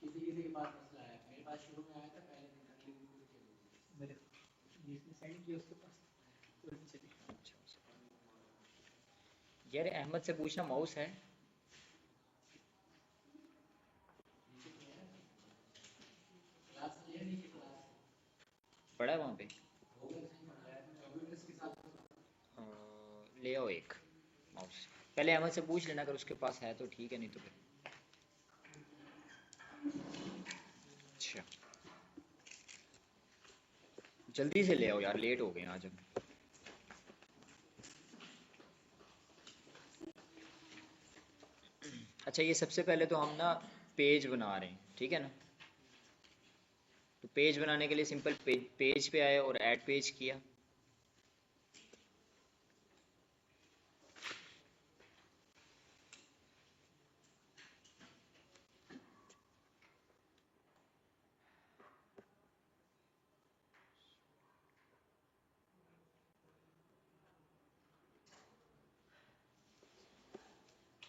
किसी किसी के पास मसला है, मेरे पास शुरू में आया था पहले दिन, अगले दिन को चेंज हो गया। मेरे जिसने सेंड किया उसके पास तो नहीं चली। यार अहमद से पूछना माउस है। नीचे तो है, क्लास लिया नीचे क्लास है। पड़ा है वहाँ पे। होगा तो सही पढ़ रहा है, कंप्यूटर्स के साथ तो। अ, ले आओ एक माउस। पहले अहमद से पूछ लेना, अगर उसके पास है तो ठीक है, नहीं तो फिर। अच्छा, जल्दी से ले आओ यार, लेट हो गए हैं आज हम। अच्छा, ये सबसे पहले तो हम ना पेज बना रहे हैं, ठीक है ना। तो पेज बनाने के लिए सिंपल पेज पे आए और ऐड पेज किया।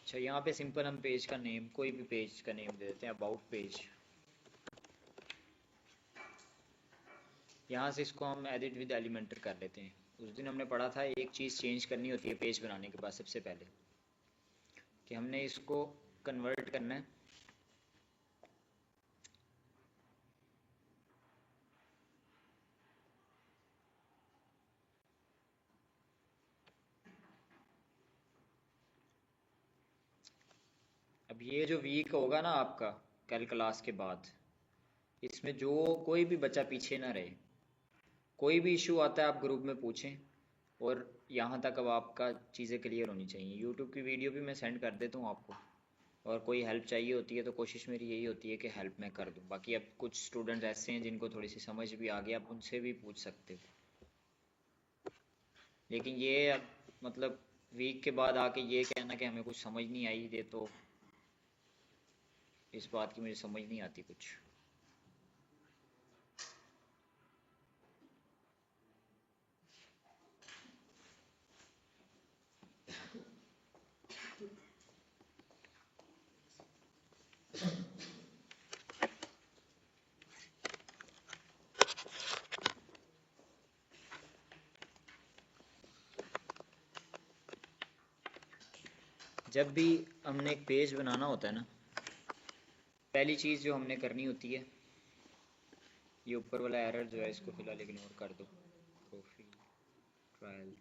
अच्छा, यहाँ पे सिंपल हम पेज का नेम, कोई भी पेज का नेम दे देते हैं, अबाउट पेज। यहाँ से इसको हम एडिट विद एलिमेंटर कर लेते हैं। उस दिन हमने पढ़ा था एक चीज़ चेंज करनी होती है पेज बनाने के बाद सबसे पहले, कि हमने इसको कन्वर्ट करना है। अब ये जो वीक होगा ना आपका कल क्लास के बाद, इसमें जो कोई भी बच्चा पीछे ना रहे। कोई भी इशू आता है आप ग्रुप में पूछें। और यहाँ तक अब आपका चीज़ें क्लियर होनी चाहिए। यूट्यूब की वीडियो भी मैं सेंड कर देता हूँ आपको। और कोई हेल्प चाहिए होती है तो कोशिश मेरी यही होती है कि हेल्प मैं कर दूँ। बाकी अब कुछ स्टूडेंट्स ऐसे हैं जिनको थोड़ी सी समझ भी आ गई, आप उनसे भी पूछ सकते हो। लेकिन ये अब मतलब वीक के बाद आके ये कहना कि हमें कुछ समझ नहीं आई, ये तो इस बात की मुझे समझ नहीं आती कुछ। जब भी हमने एक पेज बनाना होता है ना, पहली चीज़ जो हमने करनी होती है, ये ऊपर वाला एरर जो है इसको फिलहाल इग्नोर कर दो। प्रोफाइल, ट्रायल,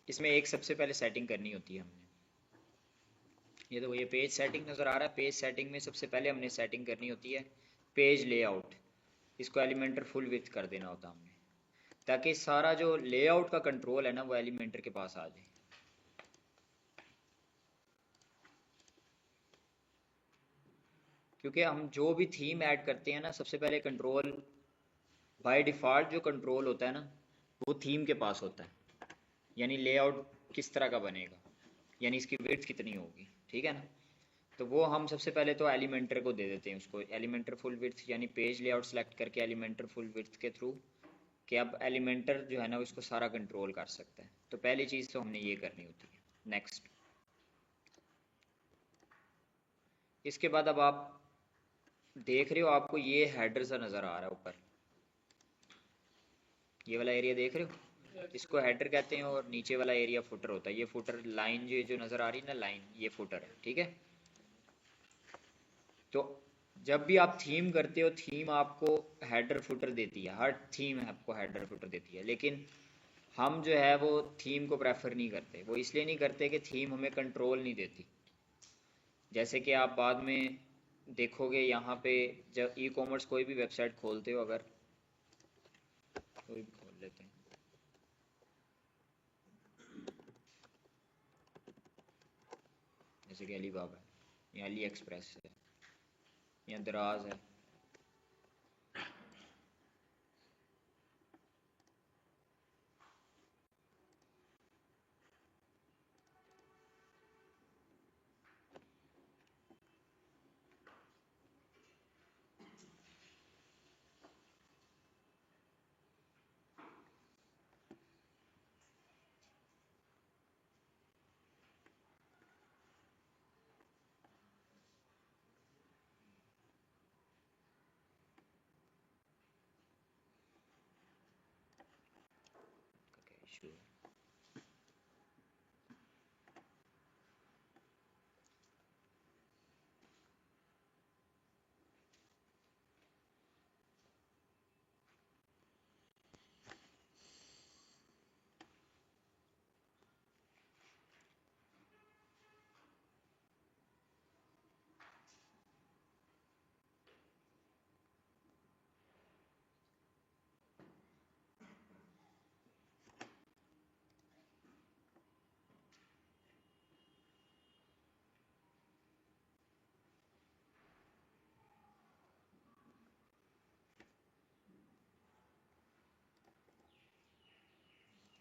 इसमें एक सबसे पहले सेटिंग करनी होती है हमने। ये तो ये पेज सेटिंग नज़र आ रहा है। पेज सेटिंग में सबसे पहले हमने सेटिंग करनी होती है पेज लेआउट। इसको एलिमेंटर फुल विड्थ कर देना होता हमने, ताकि सारा जो लेआउट का कंट्रोल है ना वो एलिमेंटर के पास आ जाए। क्योंकि हम जो भी थीम ऐड करते हैं ना, सबसे पहले कंट्रोल बाय डिफ़ॉल्ट जो कंट्रोल होता है ना, वो थीम के पास होता है। यानी लेआउट किस तरह का बनेगा, यानी इसकी विड्थ कितनी होगी, ठीक है ना। तो वो हम सबसे पहले तो एलिमेंटर को दे देते हैं, उसको एलिमेंटर फुल विड्थ, यानी पेज लेआउट सेलेक्ट करके एलिमेंटर फुल विड्थ के थ्रू, कि अब एलिमेंटर जो है ना उसको सारा कंट्रोल कर सकता है। तो पहली चीज़ तो हमने ये करनी होती है। नेक्स्ट, इसके बाद अब आप देख रहे हो, आपको ये हेडर सा नज़र आ रहा है ऊपर, ये वाला एरिया देख रहे हो, इसको हेडर कहते हैं। और नीचे वाला एरिया फुटर होता है। ये फुटर लाइन जो नज़र आ रही है ना, लाइन, ये फुटर है, ठीक है। तो जब भी आप थीम करते हो, थीम आपको हेडर फुटर देती है, हर थीम आपको हेडर फुटर देती है। लेकिन हम जो है वो थीम को प्रेफर नहीं करते। वो इसलिए नहीं करते कि थीम हमें कंट्रोल नहीं देती। जैसे कि आप बाद में देखोगे यहाँ पे, जब ई कॉमर्स कोई भी वेबसाइट खोलते हो, अगर कोई भी खोल लेते हैं, जैसे कि अली बाबा है, या अली एक्सप्रेस है, या दराज है। इशू है।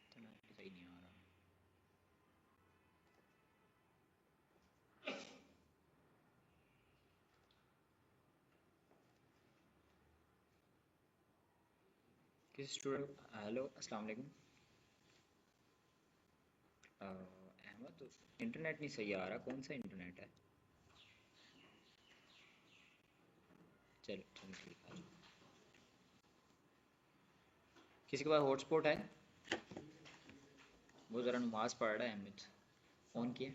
इतना सही नहीं आ रहा। किस स्टूडेंट, हेलो अस्सलाम वालेकुम। अहमद, तो इंटरनेट नहीं सही आ रहा, कौन सा इंटरनेट है? चलो चलो ठीक है। किसी के पास हॉटस्पॉट है? वो ज़रा नमाज पढ़ रहा है अहमद, ऑन किए।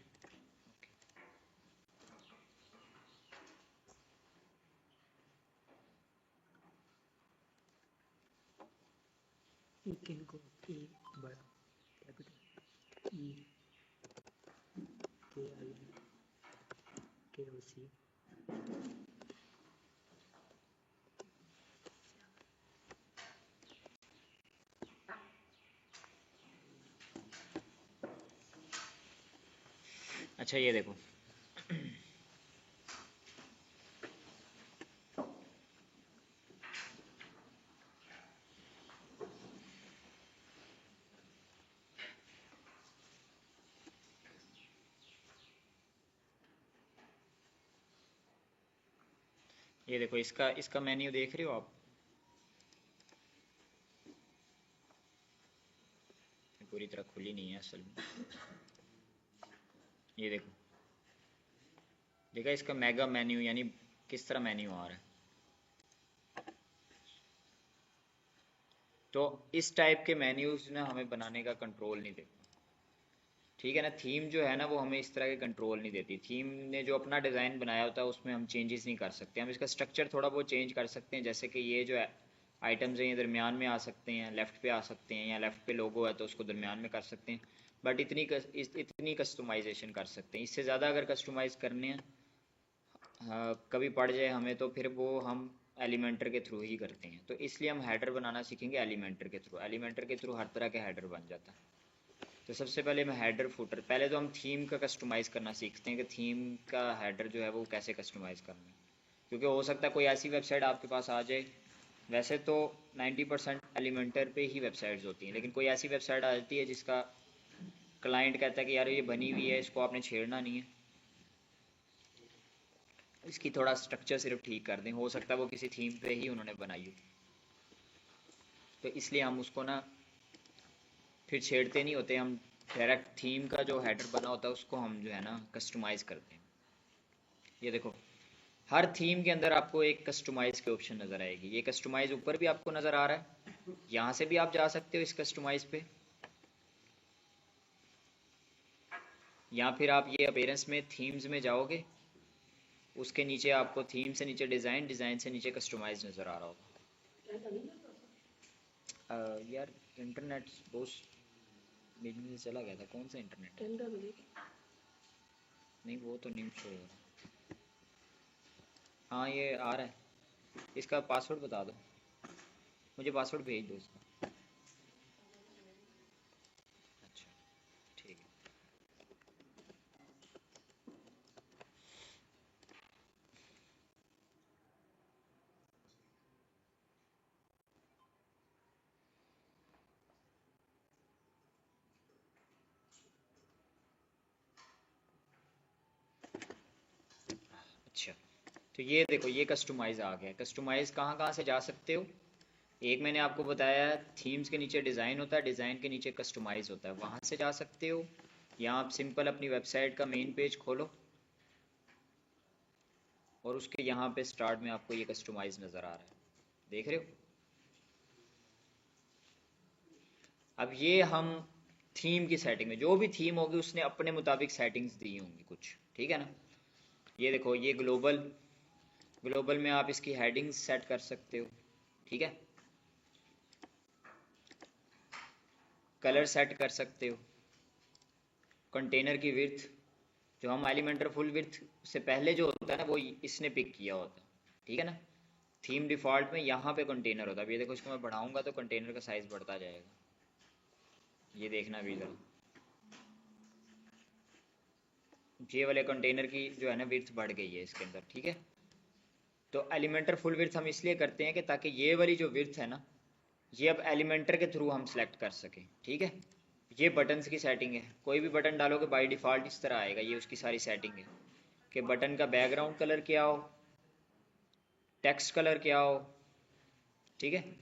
किन को ए बड़ा कैपिटल ई के आई के ओ सी अच्छा ये देखो, ये देखो इसका इसका मेन्यू देख रहे हो आप? पूरी तरह खुली नहीं है असल में। ये देखो, देखा इसका मेगा मेन्यू, यानी किस तरह मेन्यू आ रहा है। तो इस टाइप के मेन्यूज ना हमें बनाने का कंट्रोल नहीं देता, ठीक है ना। थीम जो है ना वो हमें इस तरह के कंट्रोल नहीं देती। थीम ने जो अपना डिज़ाइन बनाया होता है उसमें हम चेंजेस नहीं कर सकते। हम इसका स्ट्रक्चर थोड़ा बहुत चेंज कर सकते हैं, जैसे कि ये जो आइटम्स हैं ये दरमियान में आ सकते हैं, लेफ़्ट पे आ सकते हैं, या लेफ़्ट पे लोगो है तो उसको दरमियान में कर सकते हैं। बट इतनी कस्टमाइजेशन कर सकते हैं। इससे ज़्यादा अगर कस्टमाइज़ करने हैं, हाँ, कभी पड़ जाए हमें, तो फिर वो हम एलिमेंटर के थ्रू ही करते हैं। तो इसलिए हम हेडर बनाना सीखेंगे एलिमेंटर के थ्रू। एलिमेंटर के थ्रू हर तरह के हेडर बन जाता है। तो सबसे पहले मैं हेडर फुटर, पहले तो हम थीम का कस्टमाइज़ करना सीखते हैं कि थीम का हेडर जो है वो कैसे कस्टमाइज़ करना है। क्योंकि हो सकता है कोई ऐसी वेबसाइट आपके पास आ जाए, वैसे तो 90% एलिमेंटर पे ही वेबसाइट्स होती हैं, लेकिन कोई ऐसी वेबसाइट आ जाती है जिसका क्लाइंट कहता है कि यार ये बनी हुई है, इसको आपने छेड़ना नहीं है, इसकी थोड़ा स्ट्रक्चर सिर्फ ठीक कर दें। हो सकता है वो किसी थीम पे ही उन्होंने बनाई हो, तो इसलिए हम उसको ना फिर छेड़ते नहीं होते। हम डायरेक्ट थीम का जो हेडर बना होता है उसको हम जो है ना कस्टमाइज़ करते हैं। ये देखो, हर थीम के अंदर आपको एक कस्टमाइज़ की ऑप्शन नज़र आएगी। ये कस्टमाइज़ ऊपर भी आपको नज़र आ रहा है, यहाँ से भी आप जा सकते हो इस कस्टमाइज़ पे, या फिर आप ये अपीयरेंस में थीम्स में जाओगे, उसके नीचे आपको थीम से नीचे डिज़ाइन, डिज़ाइन से नीचे कस्टमाइज़ नज़र आ रहा होगा। यार इंटरनेट बहुत बीच में से चला गया था। कौन सा इंटरनेट है? नहीं वो तो नहीं शो हो रहा। हाँ ये आ रहा है। इसका पासवर्ड बता दो, मुझे पासवर्ड भेज दो इसका। अच्छा ठीक है। अच्छा, तो ये देखो ये कस्टमाइज़ आ गया। कस्टमाइज़ कहाँ कहाँ से जा सकते हो? एक मैंने आपको बताया थीम्स के नीचे डिज़ाइन होता है, डिज़ाइन के नीचे कस्टमाइज़ होता है, वहाँ से जा सकते हो। या आप सिंपल अपनी वेबसाइट का मेन पेज खोलो और उसके यहाँ पे स्टार्ट में आपको ये कस्टमाइज़ नज़र आ रहा है, देख रहे हो? अब ये हम थीम की सेटिंग में, जो भी थीम होगी उसने अपने मुताबिक सेटिंग्स दी होंगी कुछ, ठीक है ना। ये देखो ये ग्लोबल, ग्लोबल में आप इसकी हेडिंग्स सेट कर सकते हो, ठीक है। कलर सेट कर सकते हो। कंटेनर की विड्थ, जो हम एलिमेंटर फुल विड्थ से पहले जो होता है ना वो इसने पिक किया होता है, ठीक है ना। थीम डिफॉल्ट में यहाँ पे कंटेनर होता है। अब ये देखो इसको मैं बढ़ाऊंगा तो कंटेनर का साइज बढ़ता जाएगा, ये देखना भी जरा, ये वाले कंटेनर की जो है ना विड्थ बढ़ गई है इसके अंदर, ठीक है। तो एलिमेंटर फुल विड्थ हम इसलिए करते हैं कि ताकि ये वाली जो विड्थ है ना ये अब एलिमेंटर के थ्रू हम सेलेक्ट कर सकें, ठीक है। ये बटन्स की सेटिंग है, कोई भी बटन डालोगे बाय डिफ़ॉल्ट इस तरह आएगा, ये उसकी सारी सेटिंग है कि बटन का बैकग्राउंड कलर क्या हो, टेक्स्ट कलर क्या हो, ठीक है।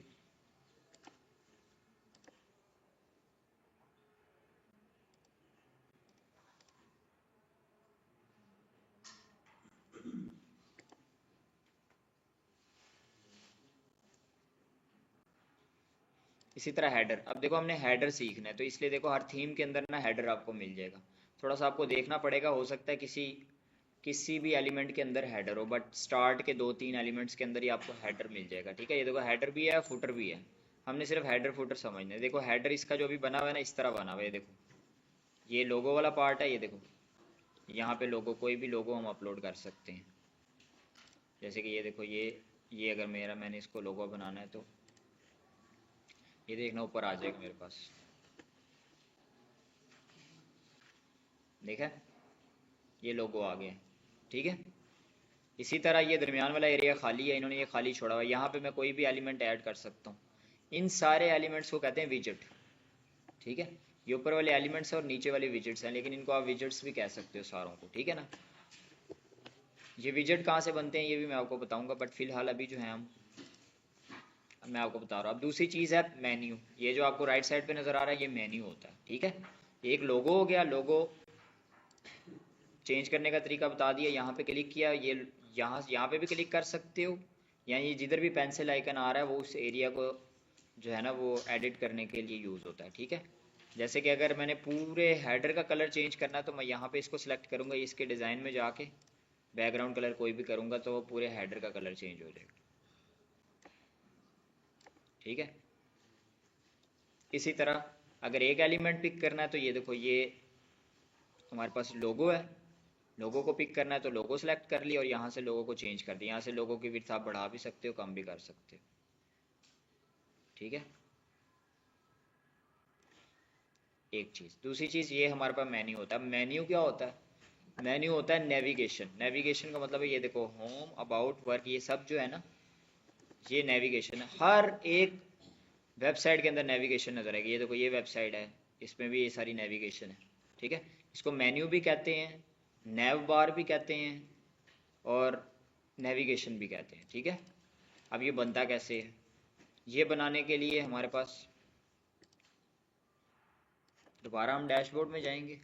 इसी तरह हेडर, अब देखो हमने हेडर सीखना है तो इसलिए देखो हर थीम के अंदर ना हेडर आपको मिल जाएगा। थोड़ा सा आपको देखना पड़ेगा, हो सकता है किसी भी एलिमेंट के अंदर हेडर हो, बट स्टार्ट के 2-3 एलिमेंट्स के अंदर ही आपको हेडर मिल जाएगा, ठीक है। ये देखो हेडर भी है फुटर भी है, हमने सिर्फ हेडर फुटर समझना है। देखो हेडर इसका जो भी बना हुआ है ना इस तरह बना हुआ है, ये देखो ये लोगो वाला पार्ट है, ये देखो यहाँ पे लोगो, कोई भी लोगो हम अपलोड कर सकते हैं। जैसे कि ये देखो ये अगर मैंने इसको लोगो बनाना है तो ये देखना ऊपर आ जाएगा मेरे पास, देखा ये लोगो आ गया, ठीक है। इसी तरह ये दरमियान वाला एरिया खाली है, इन्होंने ये खाली छोड़ा हुआ है, यहाँ पे मैं कोई भी एलिमेंट ऐड कर सकता हूँ। इन सारे एलिमेंट्स को कहते हैं विजेट, ठीक है। ये ऊपर वाले एलिमेंट्स और नीचे वाले विजेट्स हैं, लेकिन इनको आप विजेट्स भी कह सकते हो सारों को, ठीक है ना। ये विजेट कहाँ से बनते हैं ये भी मैं आपको बताऊंगा, बट फिलहाल अभी जो है मैं आपको बता रहा हूँ। अब दूसरी चीज़ है मेन्यू, ये जो आपको राइट साइड पे नज़र आ रहा है ये मेन्यू होता है, ठीक है। एक लोगो हो गया, लोगो चेंज करने का तरीका बता दिया, यहाँ पे क्लिक किया, ये यहाँ पे भी क्लिक कर सकते हो, या ये जिधर भी पेंसिल आइकन आ रहा है वो उस एरिया को जो है ना वो एडिट करने के लिए यूज़ होता है, ठीक है। जैसे कि अगर मैंने पूरे हेडर का कलर चेंज करना है तो मैं यहाँ पे इसको सिलेक्ट करूँगा, इसके डिज़ाइन में जाके बैकग्राउंड कलर कोई भी करूँगा तो वो पूरे हेडर का कलर चेंज हो जाएगा, ठीक है। इसी तरह अगर एक एलिमेंट पिक करना है तो ये देखो ये हमारे पास लोगो है, लोगो को पिक करना है तो लोगो सेलेक्ट कर लिया और यहाँ से लोगो को चेंज कर दिया। यहाँ से लोगो की विड्थ आप बढ़ा भी सकते हो, कम भी कर सकते हो, ठीक है। एक चीज़, दूसरी चीज़ ये हमारे पास मेन्यू होता है। मेन्यू क्या होता है? मेन्यू होता है नेविगेशन। नेविगेशन का मतलब है ये देखो होम, अबाउट, वर्क, ये सब जो है ना ये नेविगेशन है। हर एक वेबसाइट के अंदर नेविगेशन नजर आएगी। ये देखो ये वेबसाइट है, इसमें भी ये सारी नेविगेशन है, ठीक है। इसको मेन्यू भी कहते हैं, नेव बार भी कहते हैं और नेविगेशन भी कहते हैं, ठीक है। अब ये बनता कैसे है? ये बनाने के लिए हमारे पास दोबारा हम डैशबोर्ड में जाएंगे,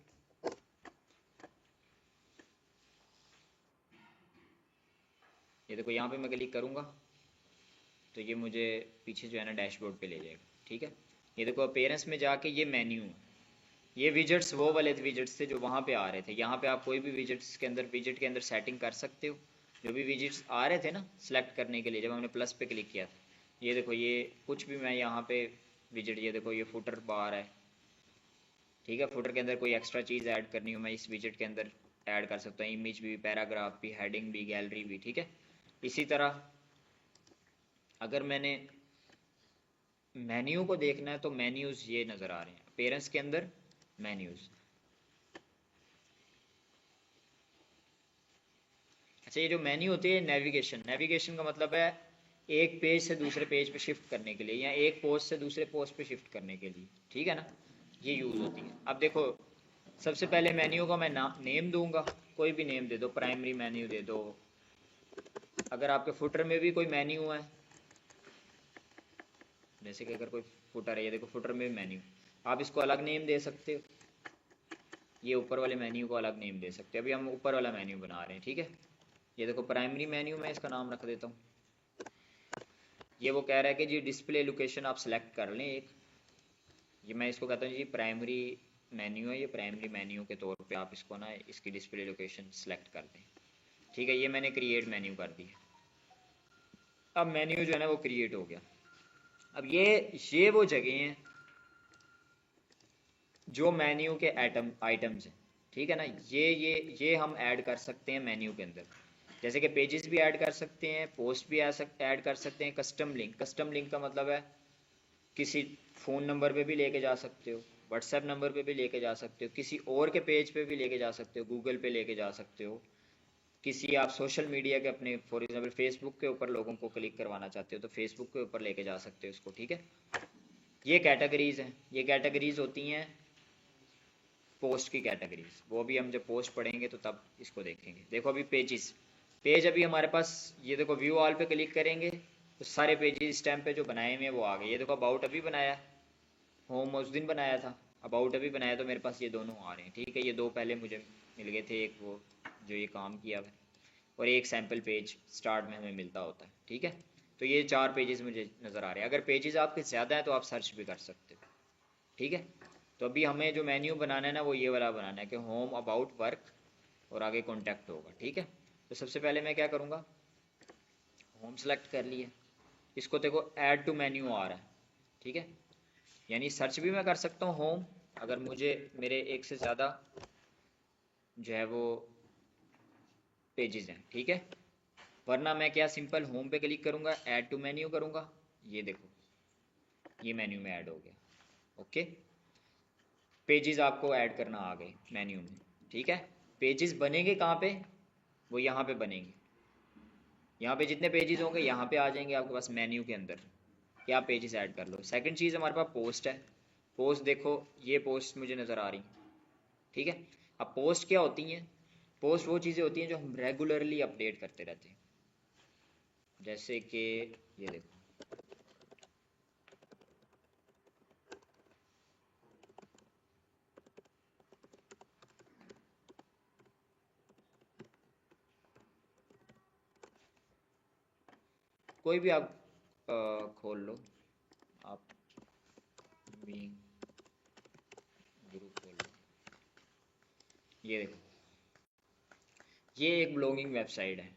ये देखो यहाँ पे मैं क्लिक करूँगा तो ये मुझे पीछे जो है ना डैशबोर्ड पे ले जाएगा, ठीक है। ये देखो अपीयरेंस में जाके ये मेन्यू है, ये विजेट्स वो वाले विजेट्स थे जो वहाँ पे आ रहे थे। यहाँ पे आप कोई भी विजेट्स के अंदर, विजेट के अंदर सेटिंग कर सकते हो। जो भी विजेट्स आ रहे थे ना सेलेक्ट करने के लिए जब हमने प्लस पे क्लिक किया था, ये देखो ये कुछ भी मैं यहाँ पे विजेट, ये देखो ये फुटर बार है, ठीक है। फुटर के अंदर कोई एक्स्ट्रा चीज़ ऐड करनी हो मैं इस विजेट के अंदर ऐड कर सकता हूँ, इमेज भी, पैराग्राफ भी, हेडिंग भी, गैलरी भी, ठीक है। इसी तरह अगर मैंने मेन्यू को देखना है तो मेन्यूज ये नज़र आ रहे हैं पेरेंट्स के अंदर, मेन्यूज। अच्छा ये जो मेन्यू होती है नेविगेशन, नेविगेशन का मतलब है एक पेज से दूसरे पेज पे शिफ्ट करने के लिए या एक पोस्ट से दूसरे पोस्ट पे शिफ्ट करने के लिए, ठीक है ना, ये यूज़ होती है। अब देखो सबसे पहले मेन्यू का मैं नेम दूंगा, कोई भी नेम दे दो, प्राइमरी मेन्यू दे दो। अगर आपके फुटर में भी कोई मेन्यू है, जैसे कि अगर कोई फुटर है, ये देखो फुटर में मेन्यू, आप इसको अलग नेम दे सकते हो, ये ऊपर वाले मेन्यू को अलग नेम दे सकते हो। अभी हम ऊपर वाला मेन्यू बना रहे हैं, ठीक है। ये देखो प्राइमरी मेन्यू में इसका नाम रख देता हूँ। ये वो कह रहा है कि जी डिस्प्ले लोकेशन आप सेलेक्ट कर लें एक, ये मैं इसको कहता हूँ जी प्राइमरी मेन्यू है, ये प्राइमरी मेन्यू के तौर पे आप इसको ना इसकी डिस्प्ले लोकेशन सेलेक्ट कर दें। ठीक है, ये मैंने क्रिएट मेन्यू कर दिया। अब मेन्यू जो है ना वो क्रिएट हो गया। अब ये वो जगह हैं जो मेन्यू के आइटम्स हैं। ठीक है ना, ये हम ऐड कर सकते हैं मेन्यू के अंदर। जैसे कि पेजेस भी ऐड कर सकते हैं, पोस्ट भी ऐड कर सकते हैं। कस्टम लिंक का मतलब है किसी फ़ोन नंबर पे भी लेके जा सकते हो, व्हाट्सएप नंबर पे भी लेके जा सकते हो, किसी और के पेज पे भी लेके जा सकते हो, गूगल पे लेके जा सकते हो, किसी आप सोशल मीडिया के अपने फॉर एग्जांपल फेसबुक के ऊपर लोगों को क्लिक करवाना चाहते हो तो फेसबुक के ऊपर लेके जा सकते हो इसको। ठीक है, ये कैटेगरीज हैं। ये कैटेगरीज होती हैं पोस्ट की कैटेगरीज, वो भी हम जब पोस्ट पढ़ेंगे तो तब इसको देखेंगे। देखो अभी पेज अभी हमारे पास, ये देखो व्यू ऑल पे क्लिक करेंगे तो सारे पेजेस स्टैम्प पे जो बनाए हुए हैं वो आ गए। ये देखो अबाउट अभी बनाया, होम उस दिन बनाया था, अबाउट अभी बनाया, तो मेरे पास ये दोनों आ रहे हैं। ठीक है, ये दो पहले मुझे मिल गए थे, एक वो जो ये काम किया हुआ है और एक सैम्पल पेज स्टार्ट में हमें मिलता होता है। ठीक है, तो ये 4 पेजेस मुझे नज़र आ रहे हैं। अगर पेजेस आपके ज़्यादा हैं तो आप सर्च भी कर सकते हो। ठीक है, तो अभी हमें जो मेन्यू बनाना है ना वो ये वाला बनाना है कि होम अबाउट वर्क और आगे कॉन्टैक्ट होगा। ठीक है, तो सबसे पहले मैं क्या करूँगा, होम सेलेक्ट कर लिए, इसको देखो ऐड टू मेन्यू आ रहा है। ठीक है, यानी सर्च भी मैं कर सकता हूँ होम, अगर मुझे मेरे एक से ज़्यादा जो है वो पेजेस हैं। ठीक है, वरना मैं क्या सिंपल होम पे क्लिक करूँगा, ऐड टू मेन्यू करूँगा, ये देखो ये मेन्यू में ऐड हो गया। ओके, पेजेस आपको ऐड करना आ गए मेन्यू में। ठीक है, पेजेस बनेंगे कहाँ पे, वो यहाँ पे बनेंगे। यहाँ पे जितने पेजेस होंगे यहाँ पे आ जाएंगे आपके पास मेन्यू के अंदर, क्या पेजेस ऐड कर लो। सेकंड चीज़ हमारे पास पोस्ट है। पोस्ट देखो ये पोस्ट मुझे नज़र आ रही। ठीक है, अब पोस्ट क्या होती हैं, पोस्ट वो चीज़ें होती हैं जो हम रेगुलरली अपडेट करते रहते हैं। जैसे कि ये देखो, कोई भी आप खोल लो, आप मी ग्रुप खोल लो, ये देखो ये एक ब्लॉगिंग वेबसाइट है।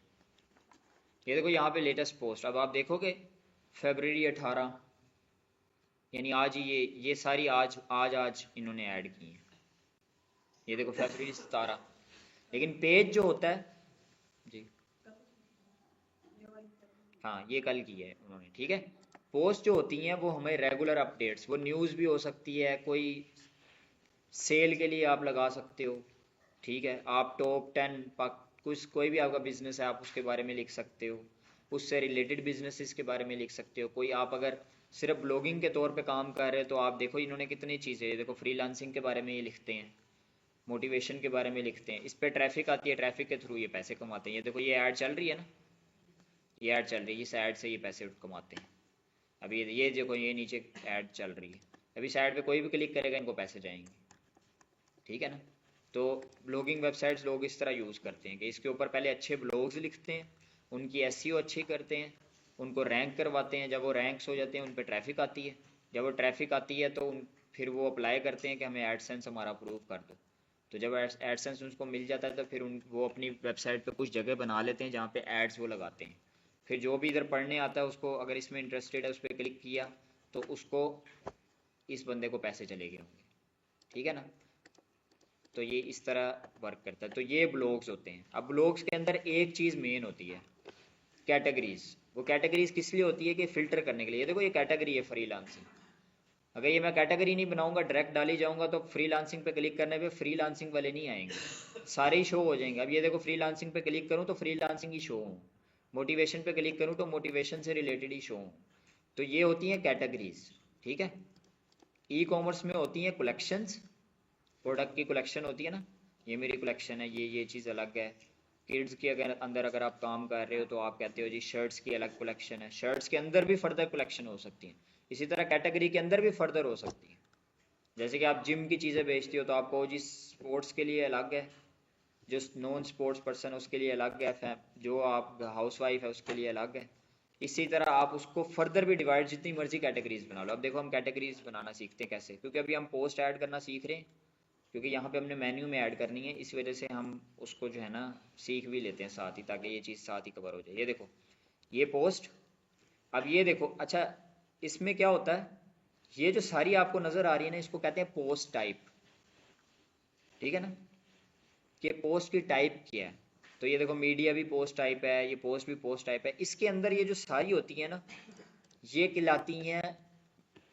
ये देखो यहाँ पे लेटेस्ट पोस्ट, अब आप देखोगे फरवरी 18, यानी आज ही ये सारी आज इन्होंने ऐड की है। ये देखो फरवरी 17, लेकिन पेज जो होता है जी, हाँ ये कल की है उन्होंने। ठीक है, पोस्ट जो होती हैं वो हमें रेगुलर अपडेट्स, वो न्यूज़ भी हो सकती है, कोई सेल के लिए आप लगा सकते हो। ठीक है, आप टॉप 10 कुछ कोई भी आपका बिजनेस है आप उसके बारे में लिख सकते हो, उससे रिलेटेड बिजनेसेस के बारे में लिख सकते हो। कोई आप अगर सिर्फ ब्लॉगिंग के तौर पे काम कर रहे हो तो आप देखो इन्होंने कितनी चीज़ें, देखो फ्रीलांसिंग के बारे में ये लिखते हैं, मोटिवेशन के बारे में लिखते हैं, इस पर ट्रैफिक आती है, ट्रैफिक के थ्रू ये पैसे कमाते हैं। ये देखो ये ऐड चल रही है ना, ये ऐड चल रही है, इस ऐड से ये पैसे कमाते हैं। अभी ये देखो ये नीचे ऐड चल रही है, अभी इस ऐड पे कोई भी क्लिक करेगा इनको पैसे जाएंगे। ठीक है ना, तो ब्लॉगिंग वेबसाइट्स लोग इस तरह यूज़ करते हैं कि इसके ऊपर पहले अच्छे ब्लॉग्स लिखते हैं, उनकी एसईओ अच्छी करते हैं, उनको रैंक करवाते हैं। जब वो रैंक्स हो जाते हैं उन पर ट्रैफिक आती है, जब वो ट्रैफिक आती है तो फिर वो अप्लाई करते हैं कि हमें एडसेंस हमारा अप्रूव कर दो। तो जब एडसेंस उनको मिल जाता है तो फिर वो अपनी वेबसाइट पे कुछ जगह बना लेते हैं जहाँ पे एड्स वो लगाते हैं। फिर जो भी इधर पढ़ने आता है उसको अगर इसमें इंटरेस्टेड है उस पर क्लिक किया तो उसको इस बंदे को पैसे चले गए होंगे। ठीक है ना, तो ये इस तरह वर्क करता है। तो ये ब्लॉग्स होते हैं। अब ब्लॉग्स के अंदर एक चीज़ मेन होती है कैटेगरीज। वो कैटेगरीज किस लिए होती है कि फिल्टर करने के लिए। ये देखो ये कैटेगरी है फ्रीलांसिंग, अगर ये मैं कैटेगरी नहीं बनाऊंगा डायरेक्ट डाली जाऊंगा तो फ्रीलांसिंग पे क्लिक करने पे फ्रीलांसिंग वाले नहीं आएंगे, सारे ही शो हो जाएंगे। अब ये देखो फ्रीलांसिंग पे क्लिक करूँ तो फ्रीलांसिंग ही शो हो, मोटिवेशन पे क्लिक करूँ तो मोटिवेशन से रिलेटेड ही शो हो। तो ये होती हैं कैटेगरीज। ठीक है, ई कॉमर्स में होती हैं कलेक्शंस, प्रोडक्ट की कलेक्शन होती है ना, ये मेरी कलेक्शन है, ये चीज़ अलग है। किड्स के अगर अंदर अगर आप काम कर रहे हो तो आप कहते हो जी शर्ट्स की अलग कलेक्शन है, शर्ट्स के अंदर भी फर्दर कलेक्शन हो सकती है। इसी तरह कैटेगरी के अंदर भी फर्दर हो सकती है। जैसे कि आप जिम की चीज़ें बेचते हो तो आपको जी स्पोर्ट्स के लिए अलग है, जो नॉन स्पोर्ट्स पर्सन है उसके लिए अलग है, जो आप हाउस वाइफ है उसके लिए अलग है। इसी तरह आप उसको फर्दर भी डिवाइड, जितनी मर्जी कैटेगरीज बना लो। अब देखो हम कैटेगरीज बनाना सीखते हैं कैसे, क्योंकि अभी हम पोस्ट ऐड करना सीख रहे हैं, क्योंकि यहाँ पे हमने मेन्यू में ऐड करनी है, इस वजह से हम उसको जो है ना सीख भी लेते हैं साथ ही, ताकि ये चीज़ साथ ही कवर हो जाए। ये देखो ये पोस्ट, अब ये देखो, अच्छा इसमें क्या होता है, ये जो सारी आपको नज़र आ रही है ना, इसको कहते हैं पोस्ट टाइप, ठीक है ना, कि पोस्ट की टाइप क्या है। तो ये देखो मीडिया भी पोस्ट टाइप है, ये पोस्ट भी पोस्ट टाइप है। इसके अंदर ये जो सारी होती है ना, ये कहलाती हैं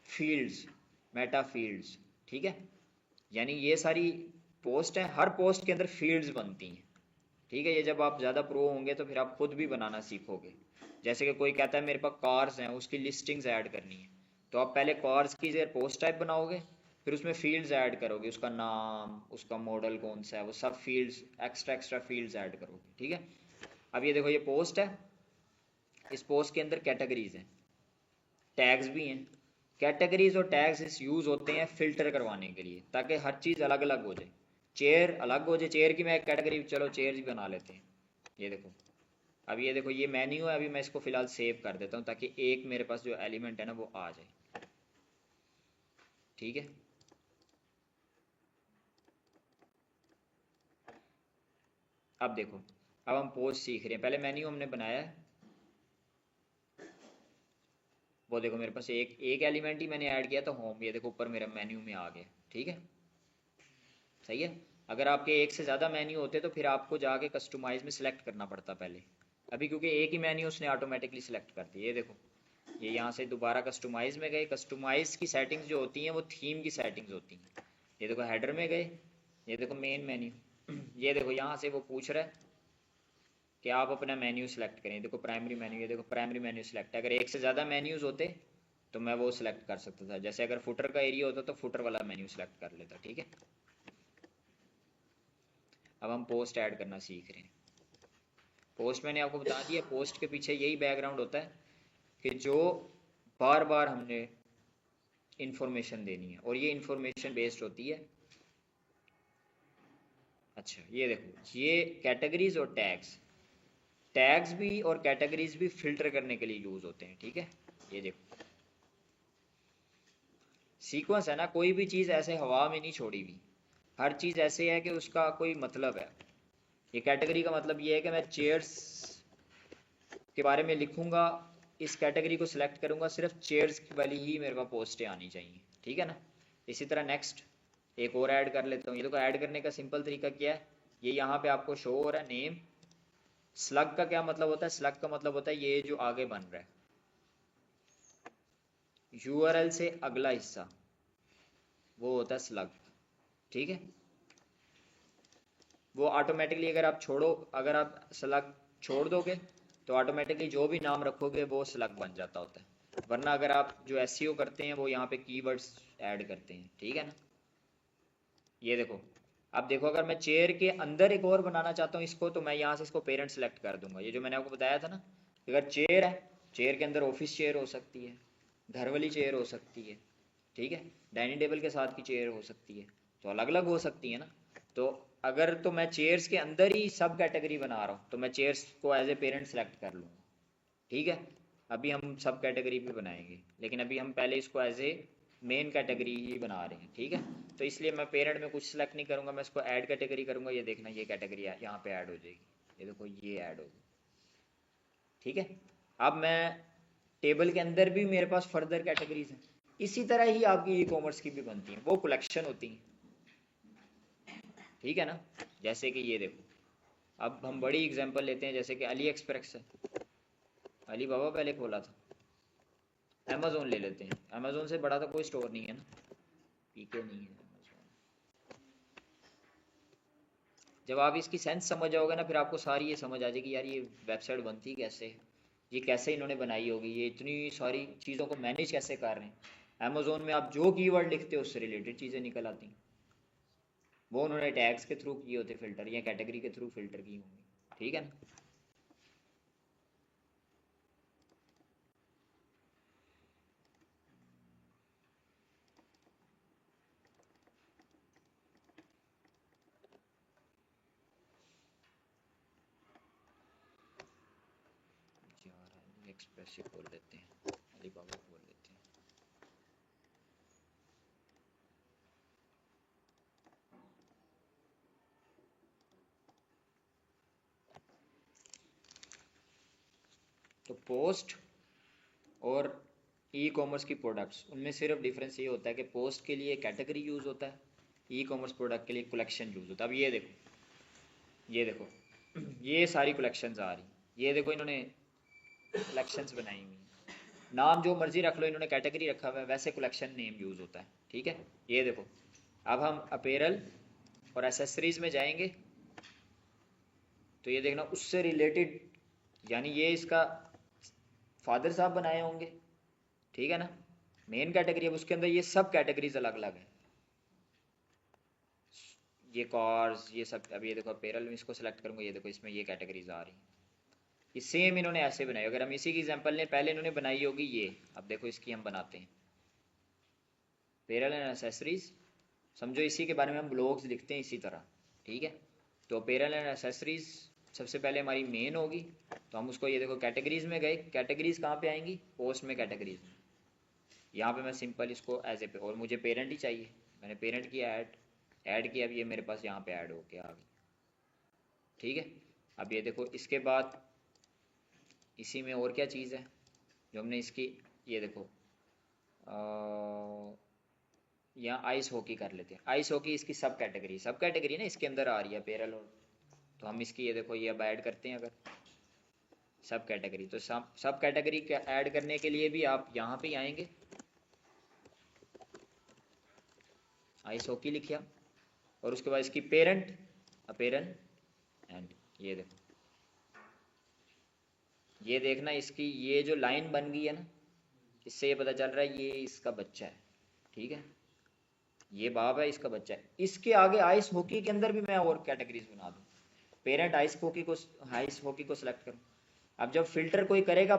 फील्ड्स, मेटा फील्ड्स, ठीक है। यानी ये सारी पोस्ट हैं, हर पोस्ट के अंदर फील्ड्स बनती हैं, ठीक है। ये जब आप ज़्यादा प्रो होंगे तो फिर आप खुद भी बनाना सीखोगे। जैसे कि कोई कहता है मेरे पास कार्स हैं, उसकी लिस्टिंग्स ऐड करनी है, तो आप पहले कार्स की पोस्ट टाइप बनाओगे, फिर उसमें फील्ड्स ऐड करोगे, उसका नाम, उसका मॉडल कौन सा है, वो सब fields, extra extra fields add करोगे, ठीक है। अब ये देखो ये पोस्ट है, इस पोस्ट के अंदर कैटेगरीज हैं, टैग्स भी हैं। कैटेगरीज और टैग्स इस यूज़ होते हैं फिल्टर करवाने के लिए, ताकि हर चीज़ अलग अलग हो जाए। चेयर अलग हो जाए, चेयर की मैं एक कैटेगरी, चलो चेयर ही बना लेते हैं। ये देखो, अब ये देखो ये मेन्यू है, अभी मैं इसको फिलहाल सेव कर देता हूँ, ताकि एक मेरे पास जो एलिमेंट है ना वो आ जाए, ठीक है। अब देखो, अब हम पोस्ट सीख रहे हैं, पहले मेन्यू हमने बनाया है, वो देखो मेरे पास एक एक एलिमेंट ही मैंने ऐड किया था, होम, ये देखो ऊपर मेरा मेन्यू में आ गया, ठीक है, सही है। अगर आपके एक से ज़्यादा मेन्यू होते तो फिर आपको जाके कस्टमाइज में सिलेक्ट करना पड़ता पहले। अभी क्योंकि एक ही मेन्यू उसने ऑटोमेटिकली सिलेक्ट कर दिया, ये देखो, ये यहाँ से दोबारा कस्टमाइज में गए। कस्टमाइज की सेटिंग्स जो होती हैं वो थीम की सेटिंग्स होती हैं। ये देखो हेडर में गए, ये देखो मेन मेन्यू, ये देखो यहाँ से वो पूछ रहा है कि आप अपना मेन्यू सेलेक्ट करें, देखो प्राइमरी मेन्यू, ये देखो प्राइमरी मेन्यू सेलेक्ट है। अगर एक से ज़्यादा मेन्यूज़ होते तो मैं वो सिलेक्ट कर सकता था, जैसे अगर फुटर का एरिया होता तो फुटर वाला मेन्यू सेलेक्ट कर लेता, ठीक है। अब हम पोस्ट ऐड करना सीख रहे हैं। पोस्ट मैंने आपको बता दिया, पोस्ट के पीछे यही बैकग्राउंड होता है कि जो बार बार हमने इंफॉर्मेशन देनी है, और ये इंफॉर्मेशन बेस्ड होती है। अच्छा ये देखो ये कैटेगरीज और टैग्स, टैग्स भी और कैटेगरीज भी फिल्टर करने के लिए यूज होते हैं, ठीक है। ये देखो सीक्वेंस है ना, कोई भी चीज़ ऐसे हवा में नहीं छोड़ी हुई, हर चीज़ ऐसे है कि उसका कोई मतलब है। ये कैटेगरी का मतलब ये है कि मैं चेयर्स के बारे में लिखूंगा, इस कैटेगरी को सिलेक्ट करूंगा, सिर्फ चेयर्स वाली ही मेरे पास पोस्टें आनी चाहिए, ठीक है ना। इसी तरह नेक्स्ट एक और ऐड कर लेता हूँ। ये तो ऐड करने का सिंपल तरीका क्या है, ये यहाँ पे आपको शो हो रहा है नेम। स्लग का क्या मतलब होता है, स्लग का मतलब होता है ये जो आगे बन रहा है, यूआरएल से अगला हिस्सा, वो होता है स्लग, ठीक है। वो ऑटोमेटिकली अगर आप छोड़ो, अगर आप स्लग छोड़ दोगे तो ऑटोमेटिकली जो भी नाम रखोगे वो स्लग बन जाता होता है। वरना अगर आप जो एसईओ करते हैं वो यहाँ पे कीवर्ड्स ऐड करते हैं, ठीक है ना। ये देखो, अब देखो अगर मैं चेयर के अंदर एक और बनाना चाहता हूँ इसको, तो मैं यहाँ से इसको पेरेंट सेलेक्ट कर दूंगा। ये जो मैंने आपको बताया था ना, अगर चेयर है, चेयर के अंदर ऑफिस चेयर हो सकती है, घर वाली चेयर हो सकती है, ठीक है, डाइनिंग टेबल के साथ की चेयर हो सकती है, तो अलग अलग हो सकती है ना। तो अगर तो मैं चेयर्स के अंदर ही सब कैटेगरी बना रहा हूँ तो मैं चेयर्स को एज ए पेरेंट सेलेक्ट कर लूँगा, ठीक है। अभी हम सब कैटेगरी भी बनाएंगे, लेकिन अभी हम पहले इसको एज ए मेन कैटेगरी ही बना रहे हैं, ठीक है। तो इसलिए मैं पेरेंट में कुछ सेलेक्ट नहीं करूँगा, मैं इसको ऐड कैटेगरी करूँगा। ये देखना ये कैटेगरी यहाँ पे ऐड हो जाएगी, ये देखो ये ऐड होगी, ठीक है। अब मैं टेबल के अंदर भी मेरे पास फर्दर कैटेगरीज हैं, इसी तरह ही आपकी ई कॉमर्स की भी बनती हैं, वो कलेक्शन होती हैं, ठीक है ना। जैसे कि ये देखो, अब हम बड़ी एग्जांपल लेते हैं, जैसे कि अली एक्सप्रेस है, अली बाबा पहले खोला था। अमेजोन ले लेते हैं, अमेजोन से बड़ा तो कोई स्टोर नहीं है ना, पीके नहीं है Amazon। जब आप इसकी सेंस समझ जाओगे ना, फिर आपको सारी ये समझ आ जाएगी यार ये वेबसाइट बनती कैसे, ये कैसे इन्होंने बनाई होगी, ये इतनी सारी चीज़ों को मैनेज कैसे कर रहे हैं। अमेजोन में आप जो कीवर्ड लिखते हो उससे रिलेटेड चीज़ें निकल आती हैं, वो उन्होंने टैग्स के थ्रू किए होते फिल्टर, या कैटेगरी के थ्रू फिल्टर की होंगी, ठीक है ना। एक्सप्रेस ही खोल लेते हैं, अलीबाबा खोल लेते हैं। तो पोस्ट और ई कॉमर्स की प्रोडक्ट्स, उनमें सिर्फ डिफरेंस ये होता है कि पोस्ट के लिए कैटेगरी यूज़ होता है, ई कॉमर्स प्रोडक्ट के लिए कलेक्शन यूज़ होता है। अब ये देखो, ये देखो, ये सारी कलेक्शंस आ रही, ये देखो इन्होंने कलेक्शंस बनाई हुई हैं। नाम जो मर्जी रख लो, इन्होंने कैटेगरी रखा हुआ है, वैसे कलेक्शन नेम यूज़ होता है। ठीक है, ये देखो, अब हम अपेरल और एसेसरीज में जाएंगे तो ये देखना उससे रिलेटेड, यानी ये इसका फादर साहब बनाए होंगे, ठीक है ना, मेन कैटेगरी। अब उसके अंदर ये सब कैटेगरीज अलग अलग है, ये कार्स, ये सब। अब ये देखो अपेरल में इसको सेलेक्ट करूंगा, ये देखो इसमें ये कैटेगरीज आ रही, ये सेम इन्होंने ऐसे बनाई। अगर हम इसी की एग्जांपल ने पहले इन्होंने बनाई होगी ये, अब देखो इसकी हम बनाते हैं अपेरल एंड एसेसरीज, समझो इसी के बारे में हम ब्लॉग्स लिखते हैं इसी तरह। ठीक है, तो अपेरल एंड एसेसरीज सबसे पहले हमारी मेन होगी, तो हम उसको, ये देखो कैटेगरीज में गए, कैटेगरीज कहाँ पे आएंगी, पोस्ट में कैटेगरीज में। यहाँ पे मैं सिंपल इसको एज ए पे, और मुझे पेरेंट ही चाहिए, मैंने पेरेंट किया ऐड किया, अब ये मेरे पास यहाँ पे ऐड होके आ गई। ठीक है, अब ये देखो इसके बाद इसी में और क्या चीज़ है जो हमने इसकी, ये देखो यहाँ आइस हॉकी कर लेते हैं। आइस हॉकी इसकी सब कैटेगरी ना इसके अंदर आ रही है अपेरल, और तो हम इसकी, ये देखो ये अब ऐड करते हैं अगर सब कैटेगरी, तो सब कैटेगरी ऐड करने के लिए भी आप यहाँ पे आएंगे, आइस हॉकी लिखिया, और उसके बाद इसकी पेरेंट अपेरल एंड, ये देखो, ये देखना इसकी ये जो लाइन बन गई है ना, इससे ये पता चल रहा है ये इसका बच्चा है। ठीक है, ये बाप है, इसका बच्चा है। इसके आगे आइस हॉकी के अंदर भी मैं और कैटेगरीज बना दूं, पेरेंट आइस हॉकी को सिलेक्ट करूं। अब जब फिल्टर कोई करेगा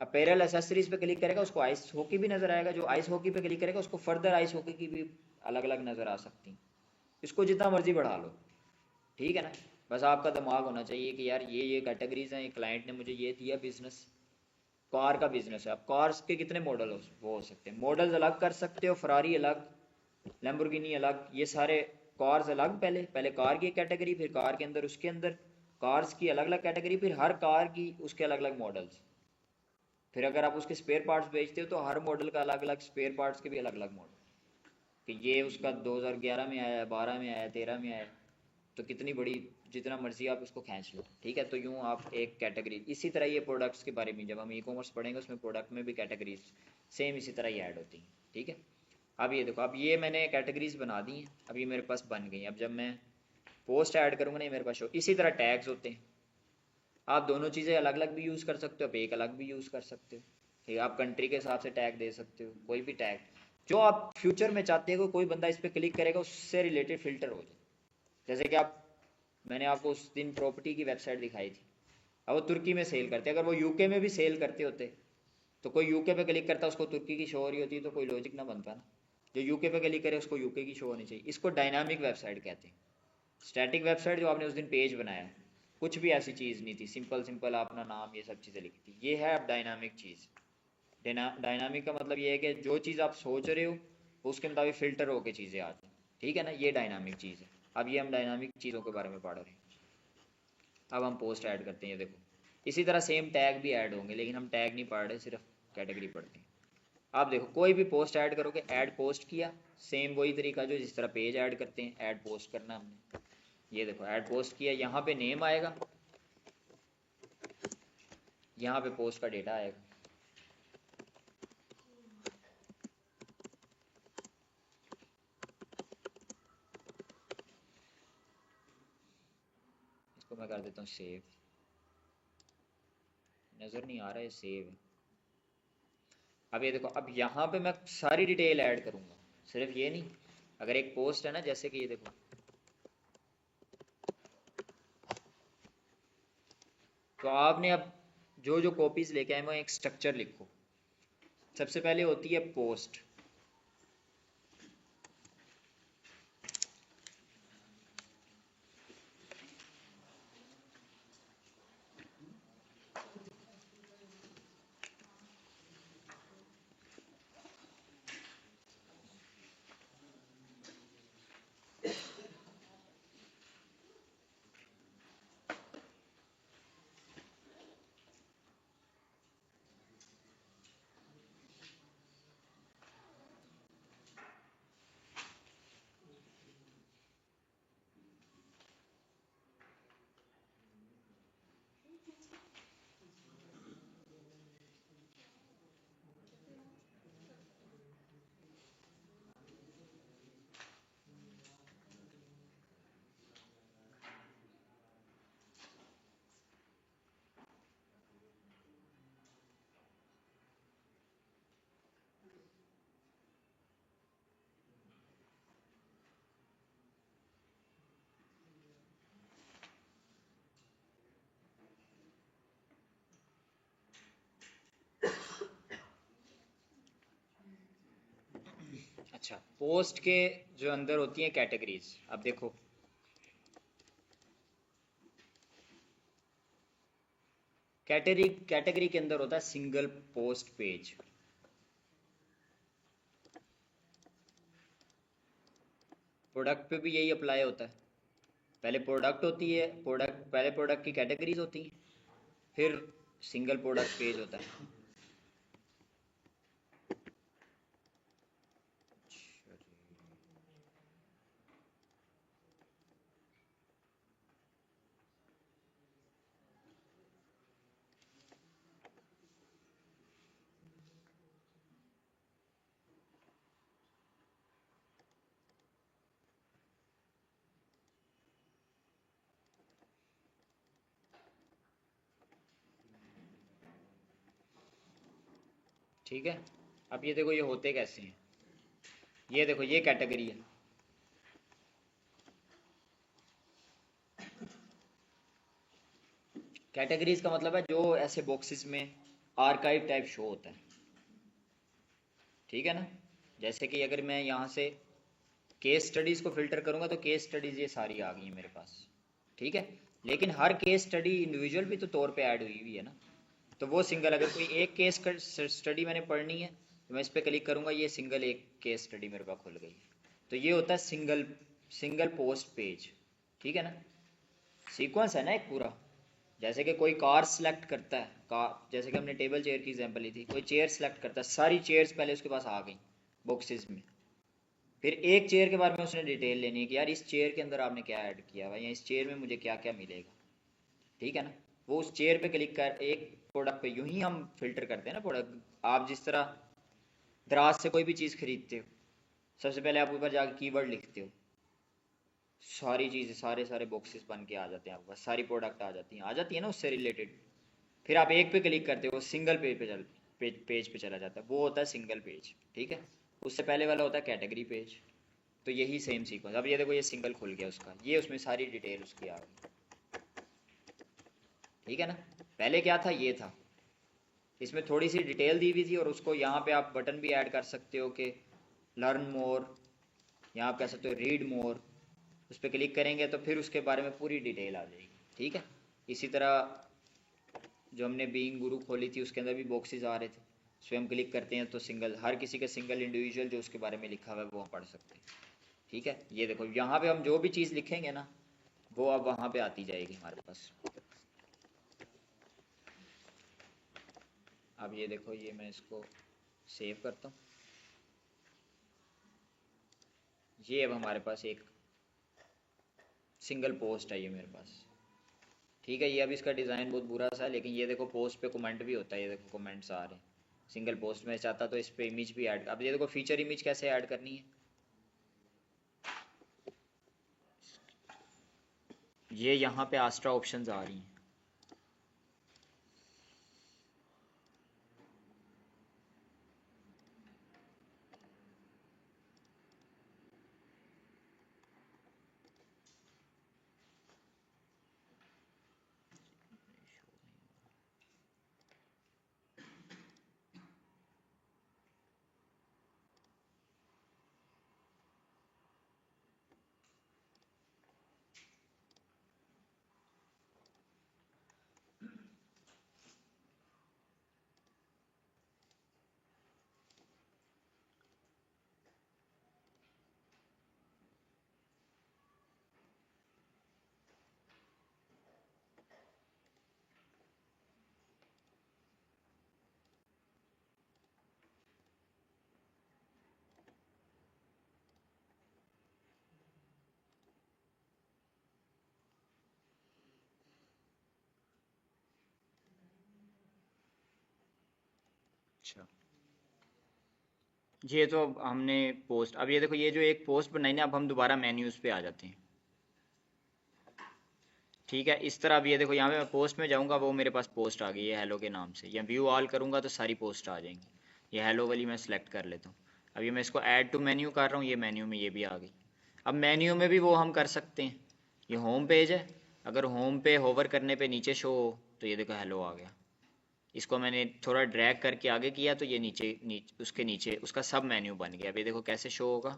अपेरल एसेसरीज पे क्लिक करेगा, उसको आइस हॉकी भी नजर आएगा, जो आइस हॉकी पे क्लिक करेगा उसको फर्दर आइस हॉकी की भी अलग अलग नजर आ सकती हैं। इसको जितना मर्जी बढ़ा लो, ठीक है ना। बस आपका दिमाग होना चाहिए कि यार ये कैटेगरीज हैं, क्लाइंट ने मुझे ये दिया बिजनेस, कार का बिजनेस है। अब कार्स के कितने मॉडल हो सकते हैं, मॉडल्स अलग कर सकते हो, फरारी अलग, लैम्बोर्गिनी अलग, ये सारे कार्स अलग। पहले पहले कार की कैटेगरी, फिर कार के अंदर उसके अंदर कार्स की अलग अलग कैटेगरी, फिर हर कार की उसके अलग अलग मॉडल्स। फिर अगर आप उसके स्पेयर पार्ट्स बेचते हो तो हर मॉडल का अलग अलग स्पेयर पार्ट्स के भी अलग अलग मॉडल, कि ये उसका 2011 में आया, 12 में आया, 13 में आया, तो कितनी बड़ी, जितना मर्जी आप उसको खींच लो। ठीक है, तो यूँ आप एक कैटेगरी, इसी तरह ये प्रोडक्ट्स के बारे में जब हम ई कॉमर्स पढ़ेंगे उसमें प्रोडक्ट में भी कैटेगरीज सेम इसी तरह ही ऐड होती हैं। ठीक है, अब ये देखो, अब ये मैंने कैटेगरीज बना दी हैं, अब ये मेरे पास बन गई। अब जब मैं पोस्ट ऐड करूँगा ना, मेरे पास शो, इसी तरह टैग्स होते हैं। आप दोनों चीज़ें अलग अलग भी यूज़ कर सकते हो, आप एक अलग भी यूज़ कर सकते हो। ठीक है, आप कंट्री के हिसाब से टैग दे सकते हो, कोई भी टैग जो आप फ्यूचर में चाहते हो कोई बंदा इस पर क्लिक करेगा उससे रिलेटेड फिल्टर हो जाए। जैसे कि आप, मैंने आपको उस दिन प्रॉपर्टी की वेबसाइट दिखाई थी, अब वो तुर्की में सेल करते, अगर वो यूके में भी सेल करते होते तो कोई यूके पे क्लिक करता, उसको तुर्की की शो हो रही होती, तो कोई लॉजिक ना बनता ना। जो यूके पे क्लिक करे उसको यूके की शो होनी चाहिए। इसको डायनामिक वेबसाइट कहते हैं। स्टैटिक वेबसाइट जो आपने उस दिन पेज बनाया, कुछ भी ऐसी चीज़ नहीं थी, सिंपल सिंपल अपना नाम ये सब चीज़ें लिखी थी, ये है अब डायनामिक चीज़। डायनामिक का मतलब ये है कि जो चीज़ आप सोच रहे हो उसके मुताबिक फिल्टर होकर चीज़ें आ जाए। ठीक है ना, ये डायनामिक चीज़ है। अब ये हम डायनामिक चीज़ों के बारे में पढ़ रहे हैं। अब हम पोस्ट ऐड करते हैं, ये देखो इसी तरह सेम टैग भी ऐड होंगे, लेकिन हम टैग नहीं पढ़ रहे, सिर्फ कैटेगरी पढ़ते हैं। आप देखो कोई भी पोस्ट ऐड करोगे, ऐड पोस्ट किया, सेम वही तरीका जो जिस तरह पेज ऐड करते हैं, ऐड पोस्ट करना हमने। ये देखो ऐड पोस्ट किया, यहाँ पे नेम आएगा, यहाँ पे पोस्ट का डेटा आएगा। इसको मैं कर देता हूँ सेव, नज़र नहीं आ रहा है, सेव है। अब ये देखो, अब यहाँ पे मैं सारी डिटेल ऐड करूँगा, सिर्फ ये नहीं। अगर एक पोस्ट है ना, जैसे कि ये देखो, तो आपने अब जो जो कॉपीज लेके आए वो एक स्ट्रक्चर लिखो। सबसे पहले होती है पोस्ट, अच्छा, पोस्ट के जो अंदर होती हैं कैटेगरीज, अब देखो कैटेगरी के अंदर होता है सिंगल पोस्ट पेज। प्रोडक्ट पे भी यही अप्लाई होता है। पहले प्रोडक्ट होती है, पहले प्रोडक्ट की कैटेगरीज होती हैं, फिर सिंगल प्रोडक्ट पेज होता है। ठीक है, अब ये देखो ये होते कैसे हैं। ये देखो ये कैटेगरी है, कैटेगरीज का मतलब है जो ऐसे बॉक्सेस में आर्काइव टाइप शो होता है। ठीक है ना, जैसे कि अगर मैं यहाँ से केस स्टडीज को फिल्टर करूंगा तो केस स्टडीज ये सारी आ गई है मेरे पास। ठीक है, लेकिन हर केस स्टडी इंडिविजुअल भी तो तौर पे ऐड हुई हुई है ना, तो वो सिंगल, अगर कोई एक केस स्टडी मैंने पढ़नी है तो मैं इस पर क्लिक करूंगा, ये सिंगल एक केस स्टडी मेरे पास खुल गई। तो ये होता है सिंगल पोस्ट पेज। ठीक है ना, सीक्वेंस है ना एक पूरा। जैसे कि कोई कार सिलेक्ट करता है, कार, जैसे कि हमने टेबल चेयर की एग्जांपल ली थी, कोई चेयर सिलेक्ट करता है, सारी चेयर्स पहले उसके पास आ गई बॉक्सेस में, फिर एक चेयर के बारे में उसने डिटेल लेनी है कि यार इस चेयर के अंदर आपने क्या ऐड किया हुआ है या इस चेयर में मुझे क्या क्या मिलेगा। ठीक है ना, वो उस चेयर पे क्लिक कर, एक प्रोडक्ट पे यूं ही हम फिल्टर करते हैं ना प्रोडक्ट। आप जिस तरह दराज से कोई भी चीज़ खरीदते हो, सबसे पहले आप ऊपर जाकर कीवर्ड लिखते हो, सारी चीज़ें सारे सारे बॉक्सेस बन के आ जाते हैं आपके पास, सारी प्रोडक्ट आ जाती है ना उससे रिलेटेड। फिर आप एक पे क्लिक करते हो, सिंगल पेज पे चला जाता है, वो होता है सिंगल पेज। ठीक है, उससे पहले वाला होता है कैटेगरी पेज। तो यही सेम सीक्वेंस। अब ये देखो ये सिंगल खुल गया उसका, ये उसमें सारी डिटेल उसकी आ गई। ठीक है ना, पहले क्या था, ये था, इसमें थोड़ी सी डिटेल दी हुई थी, और उसको यहाँ पे आप बटन भी ऐड कर सकते हो कि लर्न मोर, यहाँ आप कह सकते हो रीड मोर। उस पर क्लिक करेंगे तो फिर उसके बारे में पूरी डिटेल आ जाएगी। ठीक है, इसी तरह जो हमने बीइंग गुरु खोली थी उसके अंदर भी बॉक्सेस आ रहे थे, उस पर हम क्लिक करते हैं तो सिंगल, हर किसी का सिंगल इंडिविजुअल जो उसके बारे में लिखा हुआ है वो हम पढ़ सकते हैं। ठीक है, ये देखो यहाँ पे हम जो भी चीज़ लिखेंगे ना वो अब वहाँ पे आती जाएगी हमारे पास। अब ये देखो, ये मैं इसको सेव करता हूँ, ये अब हमारे पास एक सिंगल पोस्ट है ये मेरे पास। ठीक है, ये अब इसका डिज़ाइन बहुत बुरा सा है, लेकिन ये देखो पोस्ट पे कमेंट भी होता है, ये देखो कमेंट्स आ रहे हैं। सिंगल पोस्ट में चाहता तो इस पे इमेज भी ऐड, अब ये देखो फीचर इमेज कैसे ऐड करनी है, ये यहाँ पे आस्ट्रा ऑप्शंस आ रही हैं। अच्छा, ये तो अब हमने पोस्ट, अब ये देखो ये जो एक पोस्ट बनाई ना, अब हम दोबारा मेन्यूज पे आ जाते हैं। ठीक है, इस तरह अब ये देखो यहाँ पे मैं पोस्ट में जाऊँगा, वो मेरे पास पोस्ट आ गई है हेलो के नाम से, या व्यू ऑल करूँगा तो सारी पोस्ट आ जाएंगी। ये हेलो वाली मैं सेलेक्ट कर लेता हूँ। अब ये मैं इसको ऐड टू मेन्यू कर रहा हूँ, ये मेन्यू में ये भी आ गई। अब मेन्यू में भी वो हम कर सकते हैं, ये होम पेज है, अगर होम पे होवर करने पे नीचे शो हो तो ये देखो हेलो आ गया। इसको मैंने थोड़ा ड्रैग करके आगे किया तो ये उसके नीचे उसका सब मेन्यू बन गया। अब ये देखो कैसे शो होगा।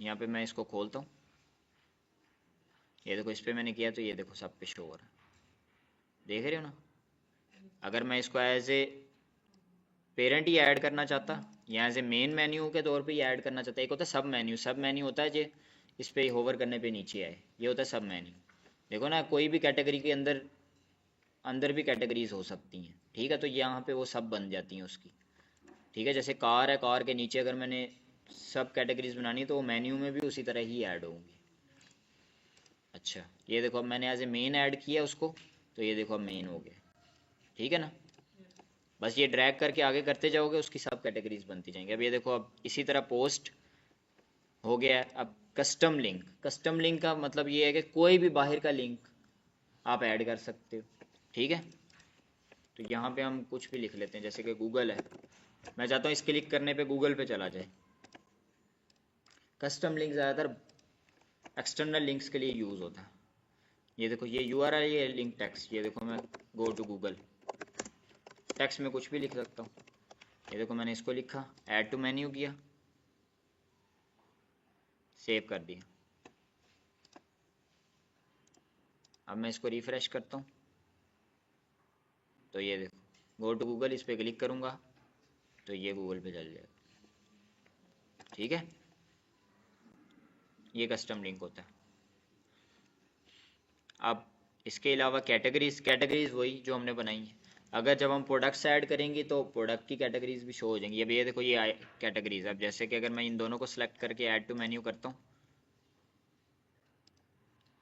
यहाँ पे मैं इसको खोलता हूँ, ये देखो इस पर मैंने किया तो ये देखो सब पे शो हो रहा है, देख रहे हो ना। अगर मैं इसको एज ए पेरेंट ही ऐड करना चाहता या एज ए मेन मेन्यू के तौर पे ही ऐड करना चाहता, एक होता है सब मेन्यू होता है जो इस पे होवर करने पे नीचे आए, ये होता है सब मेन्यू। देखो ना कोई भी कैटेगरी के अंदर अंदर भी कैटेगरीज हो सकती हैं, ठीक है, तो यहाँ पे वो सब बन जाती हैं उसकी, ठीक है। जैसे कार है, कार के नीचे अगर मैंने सब कैटेगरीज बनानी तो वो मेन्यू में भी उसी तरह ही ऐड होंगी। अच्छा ये देखो अब मैंने एज ए मेन ऐड किया उसको, तो ये देखो अब मेन हो गया, ठीक है ना। बस ये ड्रैग करके आगे करते जाओगे उसकी सब कैटेगरीज बनती जाएंगी। अब ये देखो अब इसी तरह पोस्ट हो गया है। अब कस्टम लिंक का मतलब ये है कि कोई भी बाहर का लिंक आप ऐड कर सकते हो, ठीक है। तो यहाँ पे हम कुछ भी लिख लेते हैं, जैसे कि गूगल है, मैं चाहता हूँ इस क्लिक करने पे गूगल पे चला जाए। कस्टम लिंक ज़्यादातर एक्सटर्नल लिंक्स के लिए यूज़ होता है। ये देखो ये URL, ये लिंक टेक्स्ट, ये देखो मैं गो टू गूगल टेक्स्ट में कुछ भी लिख सकता हूँ। ये देखो मैंने इसको लिखा, ऐड टू मेन्यू किया, सेव कर दिया। अब मैं इसको रिफ्रेश करता हूँ तो ये देखो गो टू गूगल, इस पर क्लिक करूँगा तो ये गूगल पे चल जाएगा, ठीक है। ये कस्टम लिंक होता है। अब इसके अलावा कैटेगरीज वही जो हमने बनाई है। अगर जब हम प्रोडक्ट्स ऐड करेंगे तो प्रोडक्ट की कैटेगरीज भी शो हो जाएंगी। अब ये देखो ये कैटेगरीज, अब जैसे कि अगर मैं इन दोनों को सिलेक्ट करके ऐड टू मेन्यू करता हूँ,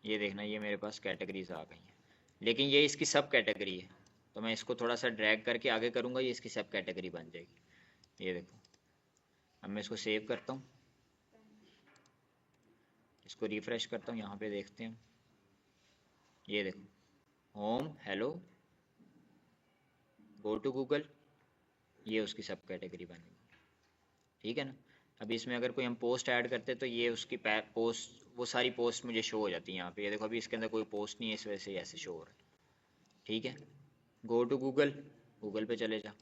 ये देखना ये मेरे पास कैटेगरीज आ गई हैं, लेकिन ये इसकी सब कैटेगरी है। तो मैं इसको थोड़ा सा ड्रैग करके आगे करूँगा, ये इसकी सब कैटेगरी बन जाएगी। ये देखो अब मैं इसको सेव करता हूँ, इसको रिफ्रेश करता हूँ, यहाँ पे देखते हैं। ये देखो home, hello, go to Google, ये उसकी सब कैटेगरी बनेगी, ठीक है ना। अभी इसमें अगर कोई हम पोस्ट ऐड करते हैं तो ये उसकी पोस्ट, वो सारी पोस्ट मुझे शो हो जाती है यहाँ पे। ये देखो अभी इसके अंदर कोई पोस्ट नहीं है, इस वजह से ऐसे शो हो रहा है, ठीक है। गो टू गूगल, गूगल पे चले जा।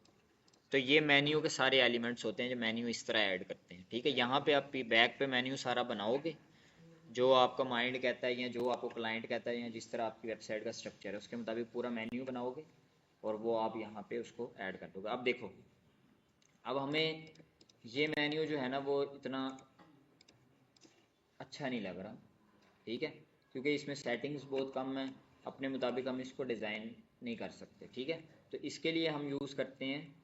तो ये मेन्यू के सारे एलिमेंट्स होते हैं जो मेन्यू इस तरह ऐड करते हैं, ठीक है। यहाँ पे आप बैक पे मेन्यू सारा बनाओगे जो आपका माइंड कहता है या जो आपको क्लाइंट कहता है या जिस तरह आपकी वेबसाइट का स्ट्रक्चर है उसके मुताबिक पूरा मेन्यू बनाओगे और वो आप यहाँ पे उसको ऐड कर दोगे। अब देखो अब हमें ये मेन्यू जो है ना वो इतना अच्छा नहीं लग रहा, ठीक है, क्योंकि इसमें सेटिंग्स बहुत कम है, अपने मुताबिक हम इसको डिज़ाइन नहीं कर सकते, ठीक है। तो इसके लिए हम यूज़ करते हैं,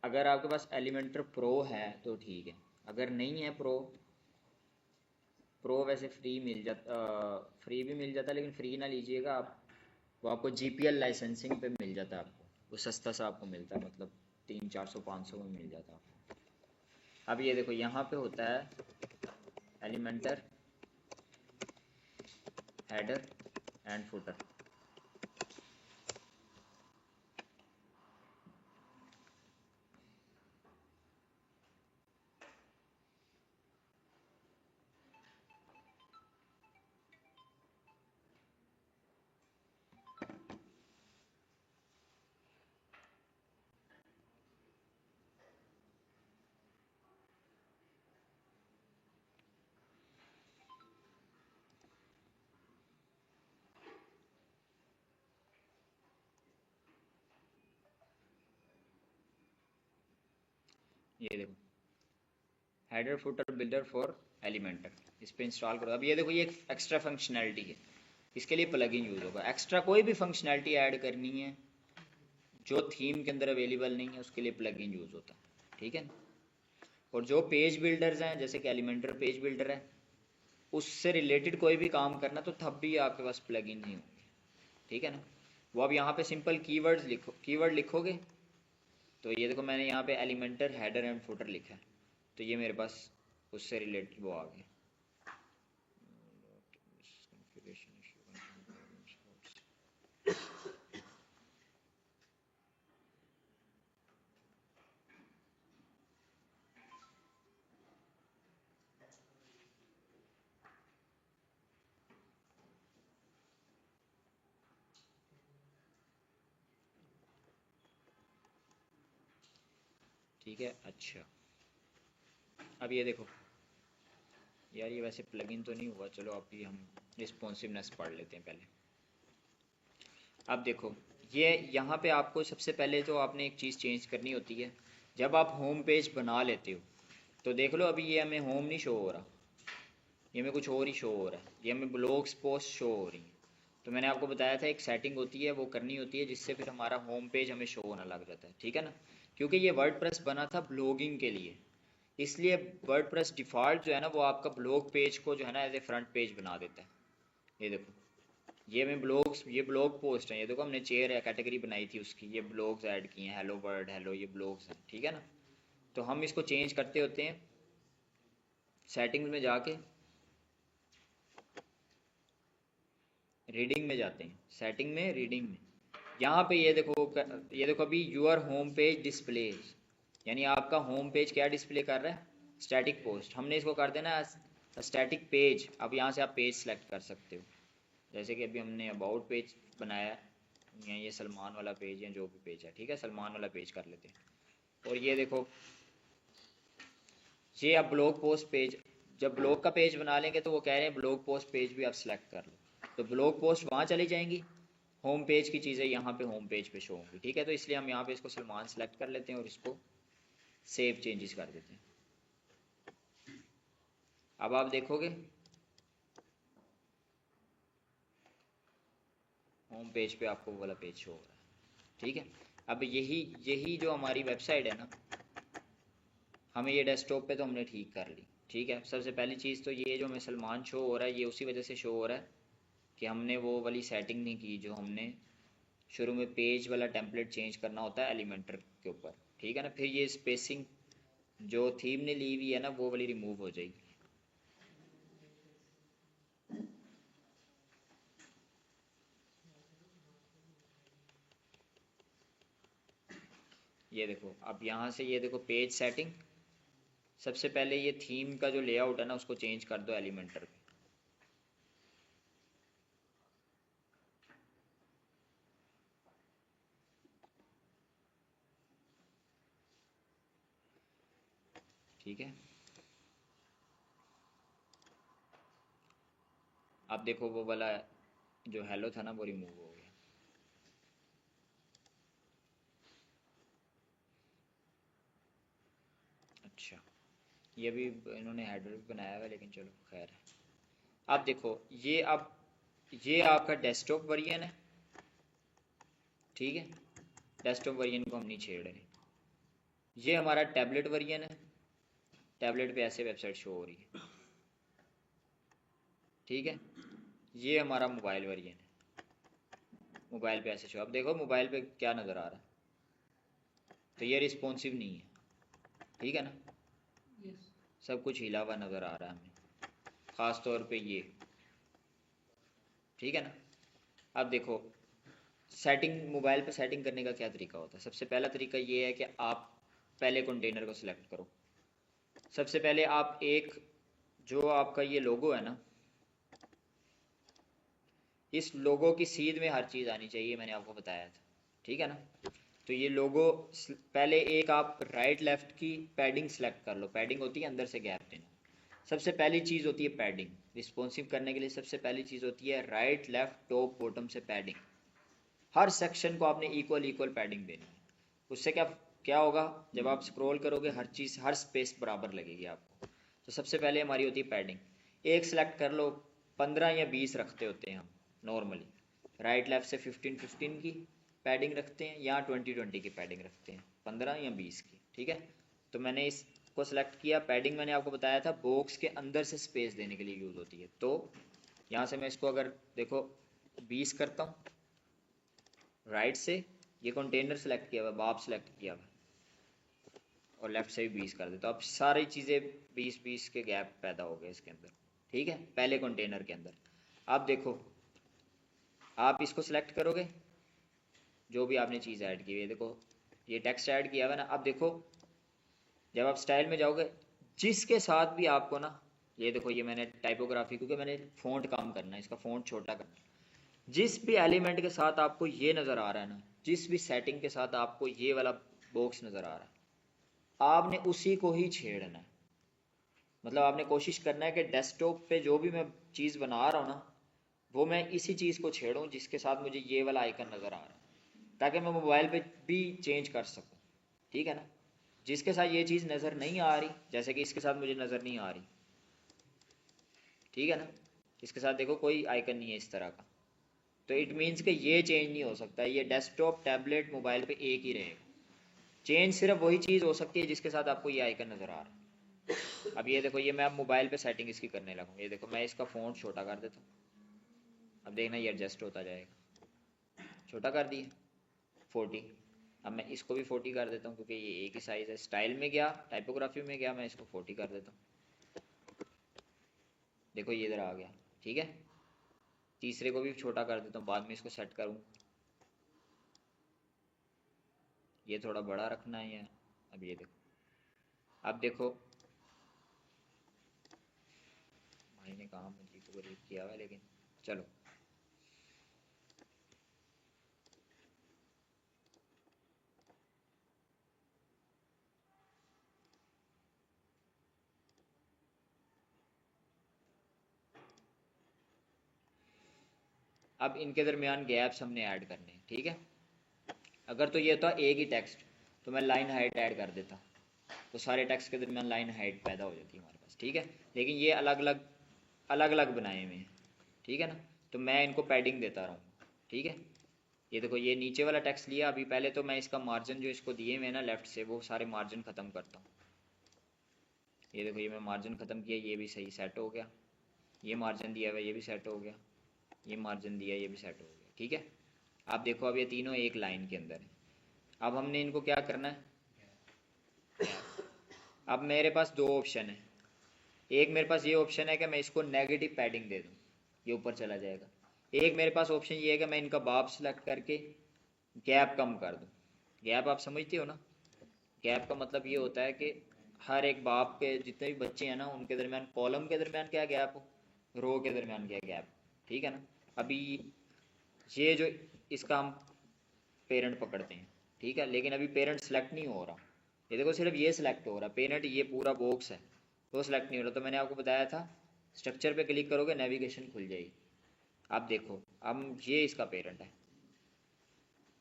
अगर आपके पास एलिमेंटर प्रो है तो ठीक है, अगर नहीं है प्रो वैसे फ्री भी मिल जाता है, लेकिन फ्री ना लीजिएगा आप, वो आपको GPL लाइसेंसिंग पे मिल जाता है, आपको वो सस्ता सा आपको मिलता है, मतलब 300-400-500 में मिल जाता है आपको। अब ये देखो यहाँ पे होता है एलिमेंटर हेडर एंड फुटर, ये देखो header footer builder for Elementor, इस पर इंस्टॉल करो। अब ये देखो ये एक्स्ट्रा फंक्शनैलिटी है, इसके लिए प्लगइन यूज़ होगा। एक्स्ट्रा कोई भी फंक्शनैलिटी ऐड करनी है जो थीम के अंदर अवेलेबल नहीं है उसके लिए प्लगइन यूज़ होता है, ठीक है। और जो पेज बिल्डर्स हैं जैसे कि एलिमेंटर पेज बिल्डर है, उससे रिलेटेड कोई भी काम करना तो तब भी आपके पास प्लगइन नहीं होंगे, ठीक है ना। वो अब यहाँ पे सिंपल कीवर्ड लिखोगे तो ये देखो मैंने यहाँ पे एलिमेंटर हेडर एंड फुटर लिखा है, तो ये मेरे पास उससे रिलेटेड वो आ गया। ठीक है। अच्छा, अब ये देखो यार, ये वैसे प्लगइन तो नहीं हुआ, चलो अभी हम रिस्पॉन्सिवनेस पढ़ लेते हैं पहले। अब देखो, ये यहाँ पे आपको सबसे पहले तो आपने एक चीज़ चेंज करनी होती है। जब आप होम पेज बना लेते हो तो देख लो, अभी ये हमें होम नहीं शो हो रहा, ये हमें कुछ और ही शो हो रहा है, ये हमें ब्लॉग्स पोस्ट शो हो रही है। तो मैंने आपको बताया था एक सेटिंग होती है, वो करनी होती है, जिससे फिर हमारा होम पेज हमें शो होना लग जाता है, ठीक है ना। क्योंकि ये वर्डप्रेस बना था ब्लॉगिंग के लिए, इसलिए वर्डप्रेस डिफ़ॉल्ट जो है ना, वो आपका ब्लॉग पेज को जो है ना एज ए फ्रंट पेज बना देता है। ये देखो, ये मैं ब्लॉग्स, ये ब्लॉग पोस्ट है, ये देखो हमने चेयर या कैटेगरी बनाई थी उसकी, ये ब्लॉग्स ऐड किए हैं, हेलो वर्ड, हेलो, ये ब्लॉग्स हैं, ठीक है ना। तो हम इसको चेंज करते होते हैं सेटिंग्स में जाके, रीडिंग में जाते हैं, सेटिंग में, रीडिंग में, यहाँ पे ये देखो, ये देखो अभी यूर होम पेज डिस्प्लेज, यानी आपका होम पेज क्या डिस्प्ले कर रहा है, स्टैटिक पोस्ट। हमने इसको कर देना स्टैटिक पेज। अब यहाँ से आप पेज सेलेक्ट कर सकते हो, जैसे कि अभी हमने अबाउट पेज बनाया है, या ये सलमान वाला पेज, या जो भी पेज है, ठीक है, सलमान वाला पेज कर लेते हैं। और ये देखो, ये आप ब्लॉग पोस्ट पेज, जब ब्लॉग का पेज बना लेंगे तो वो कह रहे हैं ब्लॉग पोस्ट पेज भी आप सेलेक्ट कर लो, तो ब्लॉग पोस्ट वहाँ चली जाएंगी, होम पेज की चीज़ें यहाँ पे होम पेज पे शो होंगी, ठीक है। तो इसलिए हम यहाँ पे इसको सलमान सेलेक्ट कर लेते हैं और इसको सेव चेंजेस कर देते हैं। अब आप देखोगे होम पेज पे आपको वो वाला पेज शो हो रहा है, ठीक है। अब यही यही जो हमारी वेबसाइट है ना, हमें ये डेस्कटॉप पे तो हमने ठीक कर ली, ठीक है। सबसे पहली चीज़ तो ये जो हमें सलमान शो हो रहा है, ये उसी वजह से शो हो रहा है कि हमने वो वाली सेटिंग नहीं की जो हमने शुरू में पेज वाला टेम्पलेट चेंज करना होता है एलिमेंटर के ऊपर, ठीक है ना। फिर ये स्पेसिंग जो थीम ने ली हुई है ना, वो वाली रिमूव हो जाएगी। ये देखो, अब यहाँ से ये देखो पेज सेटिंग, सबसे पहले ये थीम का जो लेआउट है ना, उसको चेंज कर दो एलिमेंटर पे। ठीक है, अब देखो वो वाला जो हेलो था ना, वो रिमूव हो गया। अच्छा, ये भी इन्होंने हेडर भी बनाया हुआ है, लेकिन चलो खैर है। अब देखो ये, अब ये आपका डेस्कटॉप वर्जन है, ठीक है, डेस्कटॉप वर्जन को हम नहीं छेड़ रहे। ये हमारा टैबलेट वर्जन है, टैबलेट पे ऐसे वेबसाइट शो हो रही है, ठीक है। ये हमारा मोबाइल वर्जन है, मोबाइल पे ऐसे शो, अब देखो मोबाइल पे क्या नज़र आ रहा है, तो ये रिस्पॉन्सिव नहीं है, ठीक है ना, यस। सब कुछ हिला हुआ नज़र आ रहा है हमें, ख़ास तौर पे ये, ठीक है ना। अब देखो सेटिंग, मोबाइल पे सेटिंग करने का क्या तरीका होता है। सबसे पहला तरीका ये है कि आप पहले कंटेनर को सिलेक्ट करो। सबसे पहले आप एक, जो आपका ये लोगो है ना, इस लोगो की सीध में हर चीज़ आनी चाहिए, मैंने आपको बताया था, ठीक है ना। तो ये लोगो, पहले एक आप राइट लेफ्ट की पैडिंग सेलेक्ट कर लो, पैडिंग होती है अंदर से गैप देना। सबसे पहली चीज़ होती है पैडिंग, रिस्पॉन्सिव करने के लिए सबसे पहली चीज़ होती है राइट लेफ्ट टॉप बॉटम से पैडिंग। हर सेक्शन को आपने इक्वल इक्वल पैडिंग देनी है। उससे क्या क्या होगा, जब आप स्क्रॉल करोगे हर चीज़, हर स्पेस बराबर लगेगी आपको। तो सबसे पहले हमारी होती है पैडिंग, एक सेलेक्ट कर लो, 15 या 20 रखते होते हैं हम नॉर्मली। राइट लेफ्ट से 15-15 की पैडिंग रखते हैं, या 20-20 की पैडिंग रखते हैं, 15 या 20 की, ठीक है। तो मैंने इसको सेलेक्ट किया। पैडिंग मैंने आपको बताया था बॉक्स के अंदर से स्पेस देने के लिए यूज़ होती है। तो यहाँ से मैं इसको अगर देखो 20 करता हूँ, राइट से ये कंटेनर सेलेक्ट किया हुआ, बाप सेलेक्ट किया हुआ, और लेफ्ट से भी 20 कर दे, तो अब सारी चीज़ें 20-20 के गैप पैदा हो गए इसके अंदर, ठीक है, पहले कंटेनर के अंदर। अब देखो आप इसको सेलेक्ट करोगे, जो भी आपने चीज़ ऐड की हुई है, देखो ये टेक्स्ट ऐड किया हुआ है ना। अब देखो जब आप स्टाइल में जाओगे, जिसके साथ भी आपको ना, ये देखो ये मैंने टाइपोग्राफी, क्योंकि मैंने फ़ॉन्ट कम करना है, इसका फ़ॉन्ट छोटा करना है, जिस भी एलिमेंट के साथ आपको ये नज़र आ रहा है ना, जिस भी सेटिंग के साथ आपको ये वाला बॉक्स नज़र आ रहा है, आपने उसी को ही छेड़ना है। मतलब आपने कोशिश करना है कि डेस्कटॉप पे जो भी मैं चीज़ बना रहा हूँ ना, वो मैं इसी चीज़ को छेड़ूँ जिसके साथ मुझे ये वाला आइकन नज़र आ रहा है, ताकि मैं मोबाइल पे भी चेंज कर सकूँ। ठीक है ना। जिसके साथ ये चीज़ नज़र नहीं आ रही, जैसे कि इसके साथ मुझे नज़र नहीं आ रही, ठीक है ना, इसके साथ देखो कोई आइकन नहीं है इस तरह का, तो इट मीन्स कि ये चेंज नहीं हो सकता। ये डेस्कटॉप टैबलेट मोबाइल पे एक ही रहेगा। चेंज सिर्फ वही चीज़ हो सकती है जिसके साथ आपको ये आइकन नज़र आ रहा है। अब ये देखो, ये मैं अब मोबाइल पे सेटिंग इसकी करने लगूँ। ये देखो मैं इसका फ़ॉन्ट छोटा कर देता हूँ, अब देखना ये एडजस्ट होता जाएगा। छोटा कर दिए 40। अब मैं इसको भी 40 कर देता हूँ क्योंकि ये एक ही साइज़ है। स्टाइल में गया, टाइपोग्राफी में गया, मैं इसको 40 कर देता हूँ। देखो ये इधर आ गया। ठीक है, तीसरे को भी छोटा कर देता हूँ, बाद में इसको सेट करूँ। ये थोड़ा बड़ा रखना है या, अब ये देखो, अब देखो भाई ने कहा मुझे को रीड किया हुआ, लेकिन चलो। अब इनके दरमियान गैप्स हमने ऐड करने हैं। ठीक है, अगर तो ये था एक ही टेक्स्ट तो मैं लाइन हाइट ऐड कर देता, तो सारे टेक्स्ट के दरमियान लाइन हाइट पैदा हो जाती है हमारे पास। ठीक है, लेकिन ये अलग अलग बनाए हुए हैं। ठीक है ना, तो मैं इनको पैडिंग देता रहूँगा। ठीक है, ये देखो ये नीचे वाला टेक्स्ट लिया। अभी पहले तो मैं इसका मार्जिन जो इसको दिए हुए ना लेफ्ट से, वो सारे मार्जिन ख़त्म करता हूँ। ये देखो ये मैं मार्जिन ख़त्म किया, ये भी सही सेट हो गया। ये मार्जिन दिया हुआ ये भी सेट हो गया, ये मार्जिन दिया ये भी सेट हो गया। ठीक है, आप देखो अब ये तीनों एक लाइन के अंदर है। अब हमने इनको क्या करना है, अब मेरे पास दो ऑप्शन है। एक मेरे पास ये ऑप्शन है कि मैं इसको नेगेटिव पैडिंग दे दूँ, ये ऊपर चला जाएगा। एक मेरे पास ऑप्शन ये है कि मैं इनका बाप सेलेक्ट करके गैप कम कर दूँ। गैप आप समझते हो ना, गैप का मतलब ये होता है कि हर एक बाप के जितने भी बच्चे हैं ना, उनके दरमियान कॉलम के दरमियान क्या गैप हो, रो के दरमियान क्या गैप। ठीक है ना, अभी ये जो इसका हम पेरेंट पकड़ते हैं। ठीक है, लेकिन अभी पेरेंट सेलेक्ट नहीं हो रहा। ये देखो सिर्फ ये सिलेक्ट हो रहा, पेरेंट ये पूरा बॉक्स है वो सिलेक्ट नहीं हो रहा। तो मैंने आपको बताया था स्ट्रक्चर पे क्लिक करोगे नेविगेशन खुल जाएगी। आप देखो अब ये इसका पेरेंट है,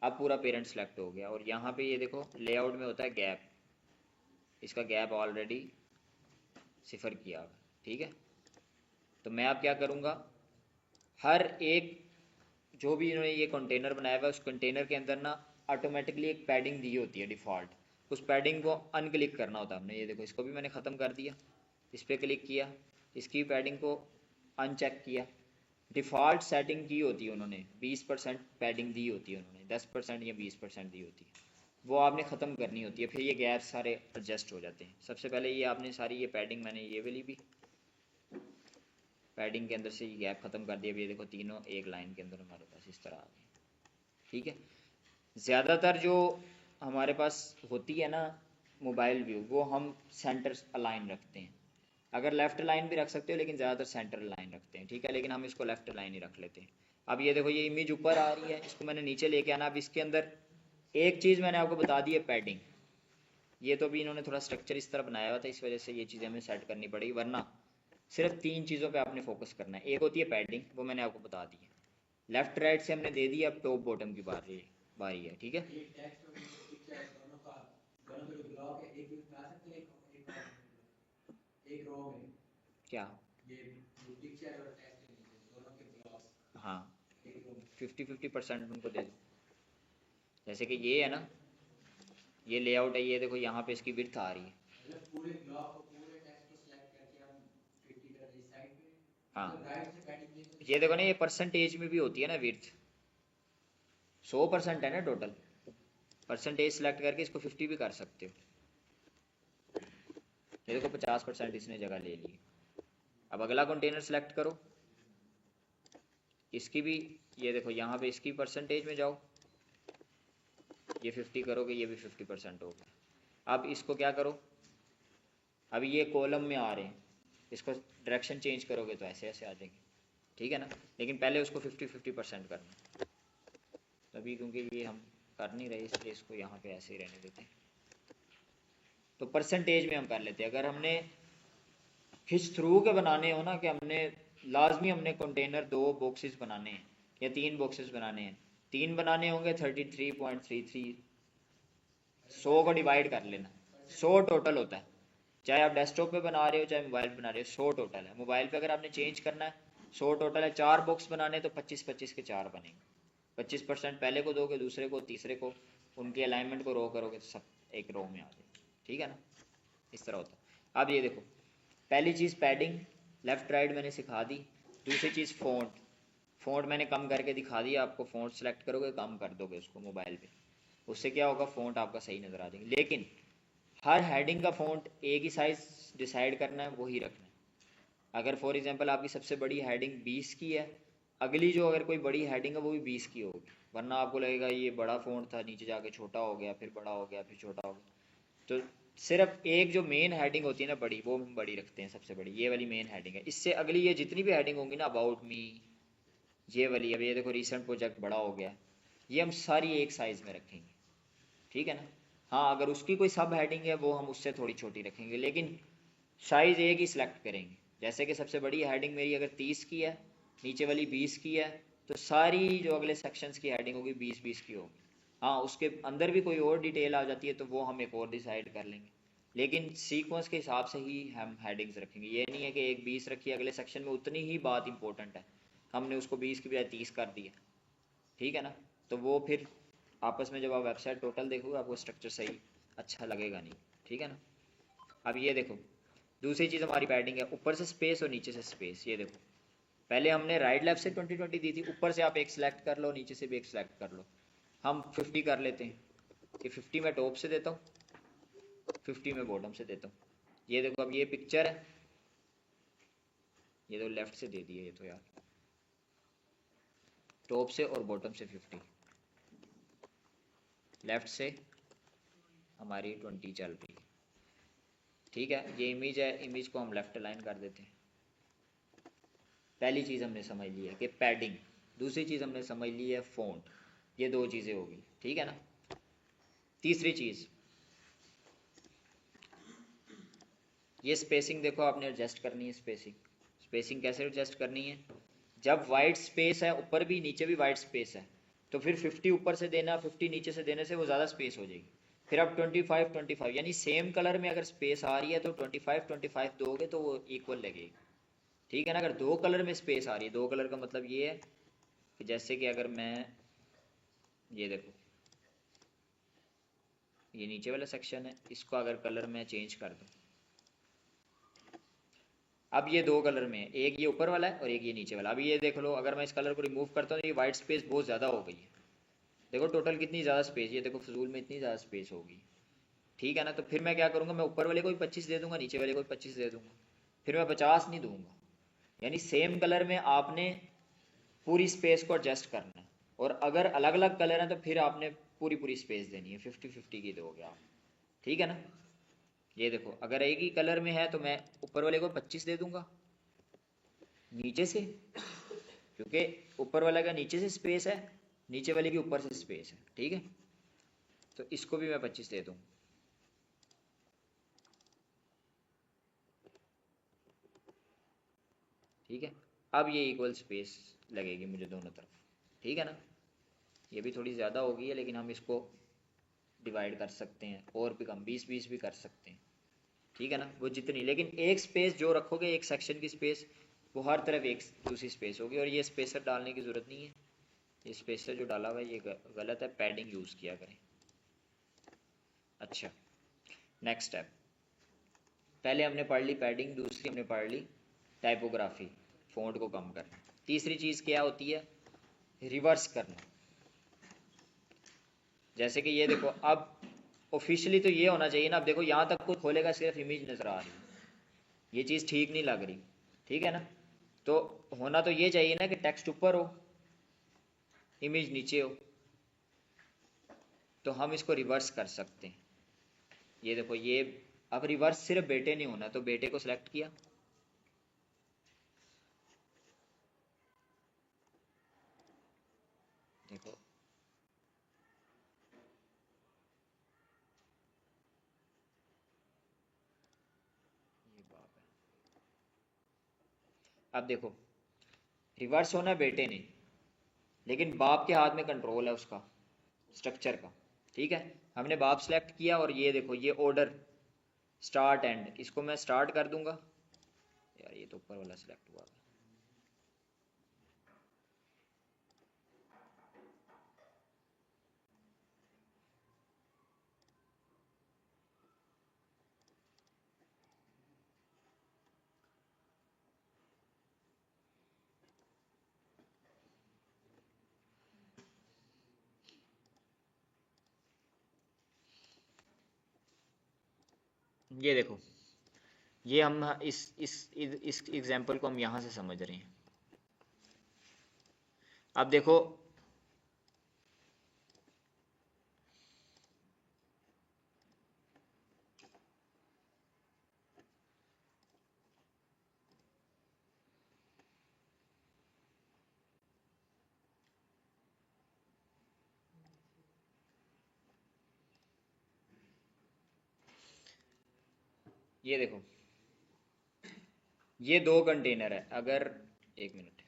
अब पूरा पेरेंट सेलेक्ट हो गया। और यहाँ पे ये देखो लेआउट में होता है गैप, इसका गैप ऑलरेडी 0 किया हुआ। ठीक है, तो मैं अब क्या करूँगा, हर एक जो भी इन्होंने ये कंटेनर बनाया हुआ है उस कंटेनर के अंदर ना ऑटोमेटिकली एक पैडिंग दी होती है डिफ़ॉल्ट, उस पैडिंग को अनक्लिक करना होता है हमने। ये देखो इसको भी मैंने ख़त्म कर दिया, इस पर क्लिक किया, इसकी पैडिंग को अनचेक किया। डिफ़ॉल्ट सेटिंग की होती है उन्होंने, 20% पैडिंग दी होती है उन्होंने, 10% या 20% दी होती है, वो आपने ख़त्म करनी होती है। फिर ये गैप सारे एडजस्ट हो जाते हैं। सबसे पहले ये आपने सारी ये पैडिंग, मैंने ये वाली भी पैडिंग के अंदर से ये गैप ख़त्म कर दिया। ये देखो तीनों एक लाइन के अंदर हमारे पास इस तरह आ गए। ठीक है, ज़्यादातर जो हमारे पास होती है ना मोबाइल व्यू, वो हम सेंटर अलाइन रखते हैं। अगर लेफ़्ट लाइन भी रख सकते हो, लेकिन ज़्यादातर सेंटर लाइन रखते हैं। ठीक है, लेकिन हम इसको लेफ़्ट लाइन ही रख लेते हैं। अब ये देखो ये इमेज ऊपर आ रही है, इसको मैंने नीचे लेके आना। अब इसके अंदर एक चीज़ मैंने आपको बता दी है, पैडिंग। ये तो भी इन्होंने थोड़ा स्ट्रक्चर इस तरह बनाया हुआ था, इस वजह से ये चीज़ें हमें सेट करनी पड़ेगी, वरना सिर्फ 3 चीज़ों पे आपने फोकस करना है। एक होती है पैडिंग, वो मैंने आपको बता दी है। लेफ्ट राइट से हमने दे दी, अब टॉप बॉटम की बारी है। ठीक है, ये टेक्स्ट और ये पिक्चर दोनों के जो ब्लॉक है एक भी बना सकते हैं, एक रो में क्या, ये जो पिक्चर और टेक्स्ट है नीचे दोनों के ब्लॉक्स हाँ एक रो में 50-50% उनको दे दो। जैसे कि ये है ना, ये लेआउट है, ये देखो यहाँ पे इसकी विड्थ आ रही है। मतलब पूरे ब्लॉक को पूरे टेक्स्ट को सिलेक्ट करके हम 50 कर दें साइड पे, हाँ, मतलब राइट से पैडिंग दें तो ये देखो ना, ये परसेंटेज में भी होती है ना विड्थ, 100% है ना टोटल। परसेंटेज सेलेक्ट करके इसको 50 भी कर सकते हो। ये देखो 50% इसने जगह ले ली। अब अगला कंटेनर सेलेक्ट करो, इसकी भी ये देखो यहाँ पे इसकी परसेंटेज में जाओ, ये 50 करोगे, ये भी 50% हो गया। अब इसको क्या करो, अभी ये कॉलम में आ रहे हैं, इसको डायरेक्शन चेंज करोगे तो ऐसे ऐसे आ जाएंगे। ठीक है ना, लेकिन पहले उसको 50-50% करना। अभी क्योंकि ये हम कर नहीं रहे, इसलिए इसको यहाँ पे ऐसे ही रहने देते हैं। तो परसेंटेज में हम कर लेते हैं। अगर हमने खिंच थ्रू के बनाने हो ना, कि लाजमी हमने कंटेनर 2 बॉक्सेस बनाने हैं या 3 बॉक्सेस बनाने हैं, 3 बनाने होंगे 33.33, 100 को डिवाइड कर लेना, 100 टोटल होता है। चाहे आप डेस्कटॉप पे बना रहे हो चाहे मोबाइल पे बना रहे हो, 100 टोटल है। मोबाइल पे अगर आपने चेंज करना है 100 टोटल है। 4 बॉक्स बनाने तो 25-25 के 4 बनेंगे। 25% पहले को दोगे, दूसरे को, तीसरे को, उनके अलाइनमेंट को रो करोगे तो सब एक रो में आ जाए। ठीक है ना, इस तरह होता है। अब ये देखो, पहली चीज़ पैडिंग लेफ्ट राइट मैंने सिखा दी। दूसरी चीज़ फ़ॉन्ट मैंने कम करके दिखा दिया आपको। फ़ॉन्ट सेलेक्ट करोगे, कम कर दोगे उसको मोबाइल पे, उससे क्या होगा, फ़ॉन्ट आपका सही नज़र आ जाएगा। लेकिन हर हेडिंग का फ़ॉन्ट एक ही साइज़ डिसाइड करना है, वही रखना है। अगर फॉर एग्जांपल आपकी सबसे बड़ी हेडिंग 20 की है, अगली जो अगर कोई बड़ी हेडिंग है वो भी 20 की होगी, वरना आपको लगेगा ये बड़ा फ़ॉन्ट था, नीचे जाके छोटा हो गया, फिर बड़ा हो गया, फिर छोटा हो गया। तो सिर्फ एक जो मेन हेडिंग होती है ना बड़ी, वो हम बड़ी रखते हैं, सबसे बड़ी ये वाली मेन हेडिंग है। इससे अगली ये जितनी भी हेडिंग होंगी ना, अबाउट मी, ये वाली, अब ये देखो रिसेंट प्रोजेक्ट बड़ा हो गया, ये हम सारी एक साइज़ में रखेंगे। ठीक है ना। हाँ, अगर उसकी कोई सब हेडिंग है वो हम उससे थोड़ी छोटी रखेंगे, लेकिन साइज़ एक ही सिलेक्ट करेंगे। जैसे कि सबसे बड़ी हेडिंग मेरी अगर 30 की है, नीचे वाली 20 की है, तो सारी जो अगले सेक्शंस की हेडिंग होगी 20-20 की होगी। हाँ, उसके अंदर भी कोई और डिटेल आ जाती है तो वो हम एक और डिसाइड कर लेंगे, लेकिन सीक्वेंस के हिसाब से ही हम हेडिंग्स रखेंगे। ये नहीं है कि एक 20 रखी, अगले सेक्शन में उतनी ही बात इंपॉर्टेंट है, हमने उसको 20 की बजाय 30 कर दिया। ठीक है ना। तो वो फिर आपस में जब आप वेबसाइट टोटल देखोगे आपको स्ट्रक्चर सही अच्छा लगेगा नहीं। ठीक है ना। अब ये देखो, दूसरी चीज़ हमारी पैडिंग है, ऊपर से स्पेस और नीचे से स्पेस। ये देखो, पहले हमने राइट लेफ्ट से 20-20 दी थी, ऊपर से आप एक सिलेक्ट कर लो, नीचे से भी एक सिलेक्ट कर लो। हम 50 कर लेते हैं कि 50 मैं टॉप से देता हूँ, 50 मैं बॉटम से देता हूँ। ये देखो, अब ये पिक्चर है, ये तो लेफ्ट से दे दिए ये तो यार, टॉप से और बॉटम से 50, लेफ्ट से हमारी 20 चल रही है। ठीक है, ये इमेज है, इमेज को हम लेफ्ट अलाइन कर देते हैं। पहली चीज़ हमने समझ ली है कि पैडिंग, दूसरी चीज़ हमने समझ ली है फ़ॉन्ट, ये 2 चीज़ें होगी। ठीक है ना। तीसरी चीज़, ये स्पेसिंग देखो आपने एडजस्ट करनी है। स्पेसिंग कैसे एडजस्ट करनी है, जब वाइट स्पेस है ऊपर भी नीचे भी वाइट स्पेस है, तो फिर 50 ऊपर से देना, 50 नीचे से देने से वो ज़्यादा स्पेस हो जाएगी। फिर आप 25-25 यानी सेम कलर में अगर स्पेस आ रही है तो 25-25 दोगे तो वो इक्वल लगेगी। ठीक है ना। अगर 2 कलर में स्पेस आ रही है, 2 कलर का मतलब ये है कि जैसे कि अगर मैं, ये देखो ये नीचे वाला सेक्शन है, इसको अगर कलर में चेंज कर दूँ, अब ये 2 कलर में है, एक ये ऊपर वाला है और एक ये नीचे वाला। अब ये देख लो, अगर मैं इस कलर को रिमूव करता हूँ तो ये वाइट स्पेस बहुत ज़्यादा हो गई है। देखो टोटल कितनी ज़्यादा स्पेस, ये देखो फजूल में इतनी ज़्यादा स्पेस होगी। ठीक है ना। तो फिर मैं क्या करूँगा, मैं ऊपर वाले को भी 25 दे दूंगा, नीचे वाले को भी 25 दे दूंगा, फिर मैं 50 नहीं दूंगा। यानी सेम कलर में आपने पूरी स्पेस को एडजस्ट करना है, और अगर अलग अलग कलर है तो फिर आपने पूरी पूरी स्पेस देनी है, 50-50 की दोगे आप। ठीक है ना। ये देखो, अगर एक ही कलर में है तो मैं ऊपर वाले को 25 दे दूंगा नीचे से, क्योंकि ऊपर वाले का नीचे से स्पेस है, नीचे वाले की ऊपर से स्पेस है। ठीक है, तो इसको भी मैं 25 दे दूँ। ठीक है, अब ये इक्वल स्पेस लगेगी मुझे दोनों तरफ। ठीक है ना। ये भी थोड़ी ज़्यादा होगी है, लेकिन हम इसको डिवाइड कर सकते हैं और भी कम, 20-20 भी कर सकते हैं। ठीक है ना। वो जितनी, लेकिन एक स्पेस जो रखोगे, एक सेक्शन की स्पेस, वो हर तरफ एक दूसरी स्पेस होगी। और ये स्पेसर डालने की ज़रूरत नहीं है, ये स्पेसर जो डाला हुआ है ये गलत है, पैडिंग यूज़ किया करें। अच्छा, नेक्स्ट स्टेप, पहले हमने पढ़ ली पैडिंग, दूसरी हमने पढ़ ली टाइपोग्राफी, फ़ॉन्ट को कम करना। तीसरी चीज़ क्या होती है, रिवर्स करना। जैसे कि ये देखो, अब ऑफिशियली तो ये होना चाहिए ना, अब देखो यहाँ तक कोई खोलेगा सिर्फ इमेज नज़र आ रही है, ये चीज़ ठीक नहीं लग रही। ठीक है ना। तो होना तो ये चाहिए ना कि टेक्स्ट ऊपर हो, इमेज नीचे हो। तो हम इसको रिवर्स कर सकते हैं। ये देखो, ये अब रिवर्स सिर्फ बेटे नहीं होना, तो बेटे को सिलेक्ट किया, देखो अब देखो, रिवर्स होना है बेटे ने, लेकिन बाप के हाथ में कंट्रोल है उसका स्ट्रक्चर का। ठीक है, हमने बाप सेलेक्ट किया और ये देखो ये ऑर्डर स्टार्ट एंड, इसको मैं स्टार्ट कर दूंगा। यार ये तो ऊपर वाला सिलेक्ट हुआ है। ये देखो, ये हम इस एग्जांपल को हम यहाँ से समझ रहे हैं। अब देखो, ये देखो, ये दो कंटेनर है। अगर एक मिनट,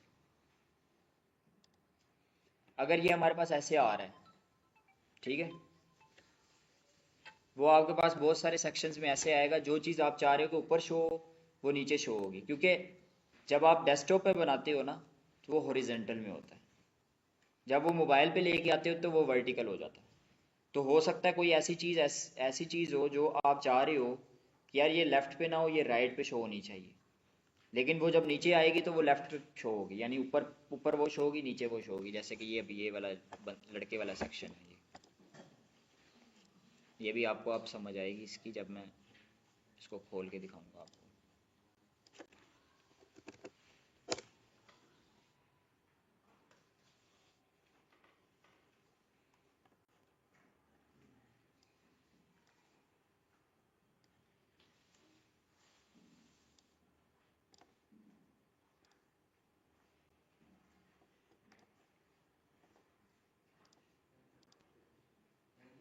अगर ये हमारे पास ऐसे आ रहा है, ठीक है, वो आपके पास बहुत सारे सेक्शंस में ऐसे आएगा, जो चीज़ आप चाह रहे हो कि ऊपर शो हो वो नीचे शो होगी, क्योंकि जब आप डेस्कटॉप पे बनाते हो ना तो वो हॉरिजेंटल में होता है, जब वो मोबाइल पे लेके आते हो तो वो वर्टिकल हो जाता है। तो हो सकता है कोई ऐसी चीज़ ऐसी चीज़ हो जो आप चाह रहे हो कि यार ये लेफ्ट पे ना हो, ये राइट पे शो होनी चाहिए, लेकिन वो जब नीचे आएगी तो वो लेफ्ट पे शो होगी, यानी ऊपर ऊपर वो शो होगी, नीचे वो शो होगी। जैसे कि ये अभी ये वाला लड़के वाला सेक्शन है, ये भी आपको अब समझ आएगी इसकी, जब मैं इसको खोल के दिखाऊंगा आपको।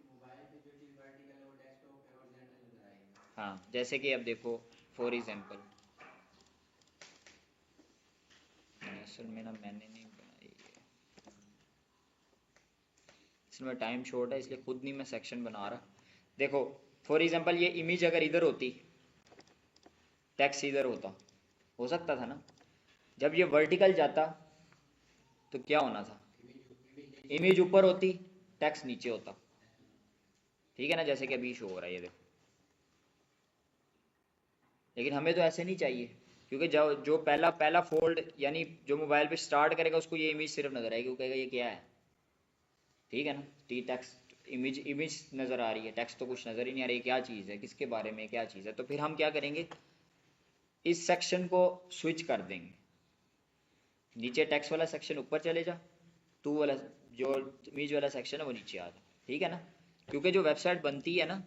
मोबाइल पे जो चीज़ वर्टिकल है वो डेस्कटॉप पे हॉरिजॉन्टल नजर आएगी। हाँ, जैसे कि अब देखो फॉर एग्जांपल, असल में ना मैंने नहीं बनाई है, इसमें टाइम शॉर्ट है इसलिए खुद नहीं मैं सेक्शन बना रहा। देखो फॉर एग्जांपल, ये इमेज अगर इधर होती, टेक्स्ट इधर होता, हो सकता था ना। जब ये वर्टिकल जाता तो क्या होना था, इमेज ऊपर होती, टेक्स्ट नीचे होता। ठीक है ना, जैसे कि अभी शो हो रहा है ये देखो। लेकिन हमें तो ऐसे नहीं चाहिए, क्योंकि जो जो पहला पहला फोल्ड यानी जो मोबाइल पे स्टार्ट करेगा उसको ये इमेज सिर्फ नजर आएगी, वो कहेगा ये क्या है। ठीक है ना, टी टेक्स्ट इमेज इमेज नजर आ रही है, टेक्स्ट तो कुछ नजर ही नहीं आ रही, क्या चीज़ है, किसके बारे में क्या चीज़ है। तो फिर हम क्या करेंगे, इस सेक्शन को स्विच कर देंगे, नीचे टेक्स्ट वाला सेक्शन ऊपर चले जा, टू वाला जो इमेज वाला सेक्शन है वो नीचे आ जा। ठीक है ना, क्योंकि जो वेबसाइट बनती है ना,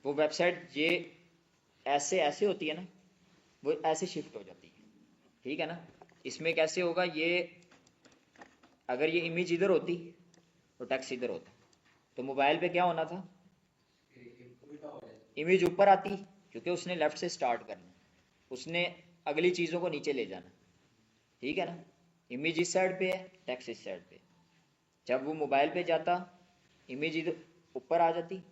वो वेबसाइट ये ऐसे ऐसे होती है ना, वो ऐसे शिफ्ट हो जाती है। ठीक है ना, इसमें कैसे होगा, ये अगर ये इमेज इधर होती तो टेक्स्ट इधर होता, तो मोबाइल पे क्या होना था, उल्टा हो जाए। इमेज ऊपर आती, क्योंकि उसने लेफ्ट से स्टार्ट करना, उसने अगली चीज़ों को नीचे ले जाना। ठीक है ना, इमेज इस साइड पे है, टेक्स्ट इस साइड पे। जब वो मोबाइल पे जाता, इमेज इधर ऊपर आ जाती,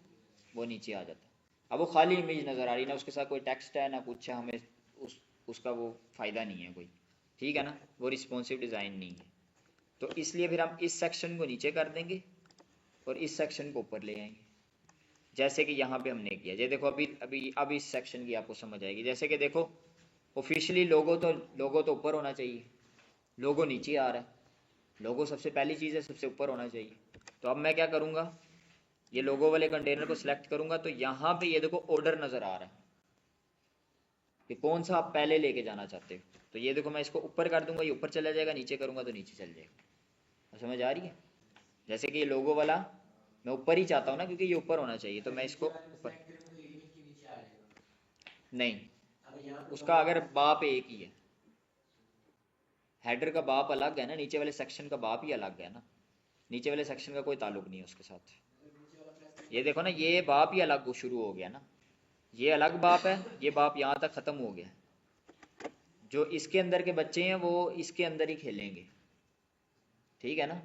वो नीचे आ जाता। अब वो खाली इमेज नज़र आ रही, ना उसके साथ कोई टेक्स्ट है ना कुछ है, हमें उसका वो फ़ायदा नहीं है कोई। ठीक है ना, वो रिस्पॉन्सिव डिज़ाइन नहीं है। तो इसलिए फिर हम इस सेक्शन को नीचे कर देंगे और इस सेक्शन को ऊपर ले आएंगे, जैसे कि यहाँ पे हमने किया। ये देखो, अभी अभी अब इस सेक्शन की आपको समझ आएगी। जैसे कि देखो, ऑफिशियली लोगो तो ऊपर होना चाहिए, लोगो नीचे आ रहा है। लोगो सबसे पहली चीज़ है, सबसे ऊपर होना चाहिए। तो अब मैं क्या करूँगा, ये लोगो वाले कंटेनर को सिलेक्ट करूँगा, तो यहाँ पे ये देखो ऑर्डर नज़र आ रहा है कि कौन सा आप पहले लेके जाना चाहते हो। तो ये देखो, मैं इसको ऊपर कर दूंगा, ये ऊपर चला जाएगा, नीचे करूँगा तो नीचे चल जाएगा। समझ आ रही है, जैसे कि ये लोगो वाला मैं ऊपर ही चाहता हूँ ना, क्योंकि ये ऊपर होना चाहिए, तो मैं इसको ऊपर। नहीं, उसका अगर बाप एक ही है, हेडर का बाप अलग है ना, नीचे वाले सेक्शन का बाप ही अलग है ना, नीचे वाले सेक्शन का कोई ताल्लुक नहीं है उसके साथ। ये देखो ना, ये बाप ही अलग शुरू हो गया ना, ये अलग बाप है, ये बाप यहाँ तक खत्म हो गया। जो इसके अंदर के बच्चे हैं वो इसके अंदर ही खेलेंगे, ठीक है ना।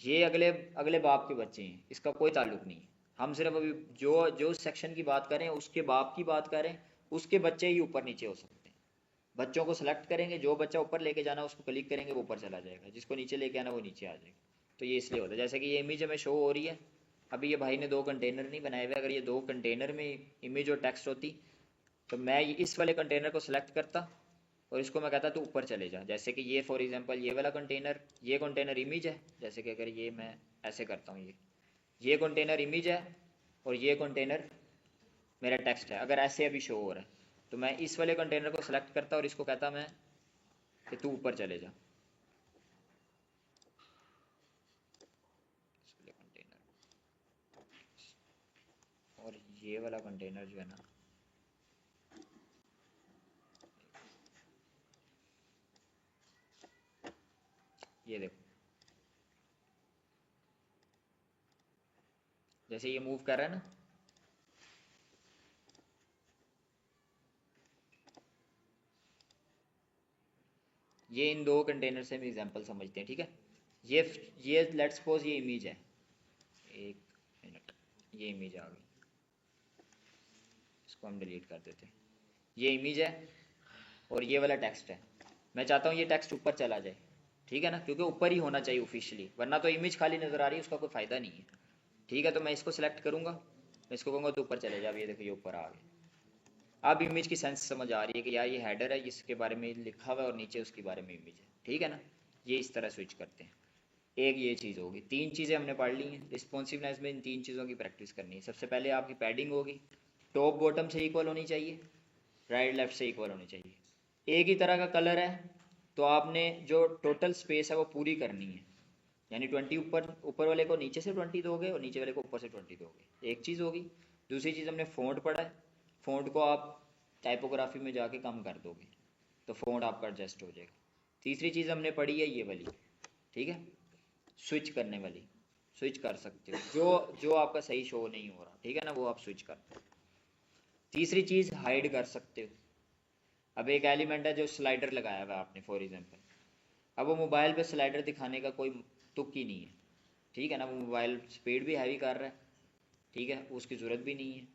ये अगले अगले बाप के बच्चे हैं, इसका कोई ताल्लुक नहीं है। हम सिर्फ अभी जो जो सेक्शन की बात करें उसके बाप की बात करें, उसके बच्चे ही ऊपर नीचे हो सकते हैं। बच्चों को सेलेक्ट करेंगे, जो बच्चा ऊपर लेके जाना उसको क्लिक करेंगे वो ऊपर चला जाएगा, जिसको नीचे लेके आना वो नीचे आ जाएगा। तो ये इसलिए होता है, जैसे कि ये इमेज हमें शो हो रही है। अभी ये भाई ने 2 कंटेनर नहीं बनाए हुए, अगर ये 2 कंटेनर में इमेज और टेक्स्ट होती तो मैं इस वाले कंटेनर को सिलेक्ट करता और इसको मैं कहता तू ऊपर चले जा। जैसे कि ये फॉर एग्जांपल ये वाला कंटेनर, ये कंटेनर इमेज है। जैसे कि अगर ये मैं ऐसे करता हूँ, ये कंटेनर इमेज है और ये कंटेनर मेरा टेक्स्ट है। अगर ऐसे अभी शो हो रहा है तो मैं इस वाले कंटेनर को सिलेक्ट करता और इसको कहता मैं कि तू ऊपर चले जा। इस वाले कंटेनर और ये वाला कंटेनर जो है ना, ये देखो जैसे ये मूव कर रहा है ना, ये इन 2 कंटेनर से हम एग्जांपल समझते हैं, ठीक है। ये लेट्स सपोज ये इमेज है, 1 मिनट, ये इमेज आ गई, इसको हम डिलीट कर देते हैं। ये इमेज है और ये वाला टेक्स्ट है। मैं चाहता हूँ ये टेक्स्ट ऊपर चला जाए, ठीक है ना, क्योंकि ऊपर ही होना चाहिए ऑफिशियली, वरना तो इमेज खाली नजर आ रही है, उसका कोई फायदा नहीं है, ठीक है। तो मैं इसको सिलेक्ट करूंगा, मैं इसको कहूँगा तो ऊपर चले जा। अब ये देखो ये ऊपर आ गया। अब इमेज की सेंस समझ आ रही है कि यार ये हेडर है, इसके बारे में लिखा हुआ है और नीचे उसके बारे में इमेज है, ठीक है ना। ये इस तरह स्विच करते हैं। एक ये चीज़ होगी, 3 चीज़ें हमने पढ़ ली हैं। रिस्पॉन्सिवनेस में इन 3 चीज़ों की प्रैक्टिस करनी है। सबसे पहले आपकी पैडिंग होगी, टॉप बॉटम से इक्वल होनी चाहिए, राइट लेफ्ट से इक्वल होनी चाहिए। एक ही तरह का कलर है तो आपने जो टोटल स्पेस है वो पूरी करनी है, यानी 20 ऊपर ऊपर वाले को नीचे से 20 दोगे और नीचे वाले को ऊपर से 20 दोगे, एक चीज़ होगी। दूसरी चीज़ हमने फ़ॉन्ट पढ़ा है, फ़ॉन्ट को आप टाइपोग्राफी में जाके कम कर दोगे तो फ़ॉन्ट आपका एडजस्ट हो जाएगा। तीसरी चीज़ हमने पढ़ी है ये वाली, ठीक है, स्विच करने वाली, स्विच कर सकते हो जो जो आपका सही शो नहीं हो रहा, ठीक है ना, वो आप स्विच कर दो। तीसरी चीज़ हाइड कर सकते हो। अब एक एलिमेंट है जो स्लाइडर लगाया हुआ है आपने फॉर एग्जांपल, अब वो मोबाइल पे स्लाइडर दिखाने का कोई तुक ही नहीं है, ठीक है ना। वो मोबाइल स्पीड भी हैवी कर रहा है, ठीक है, उसकी ज़रूरत भी नहीं है।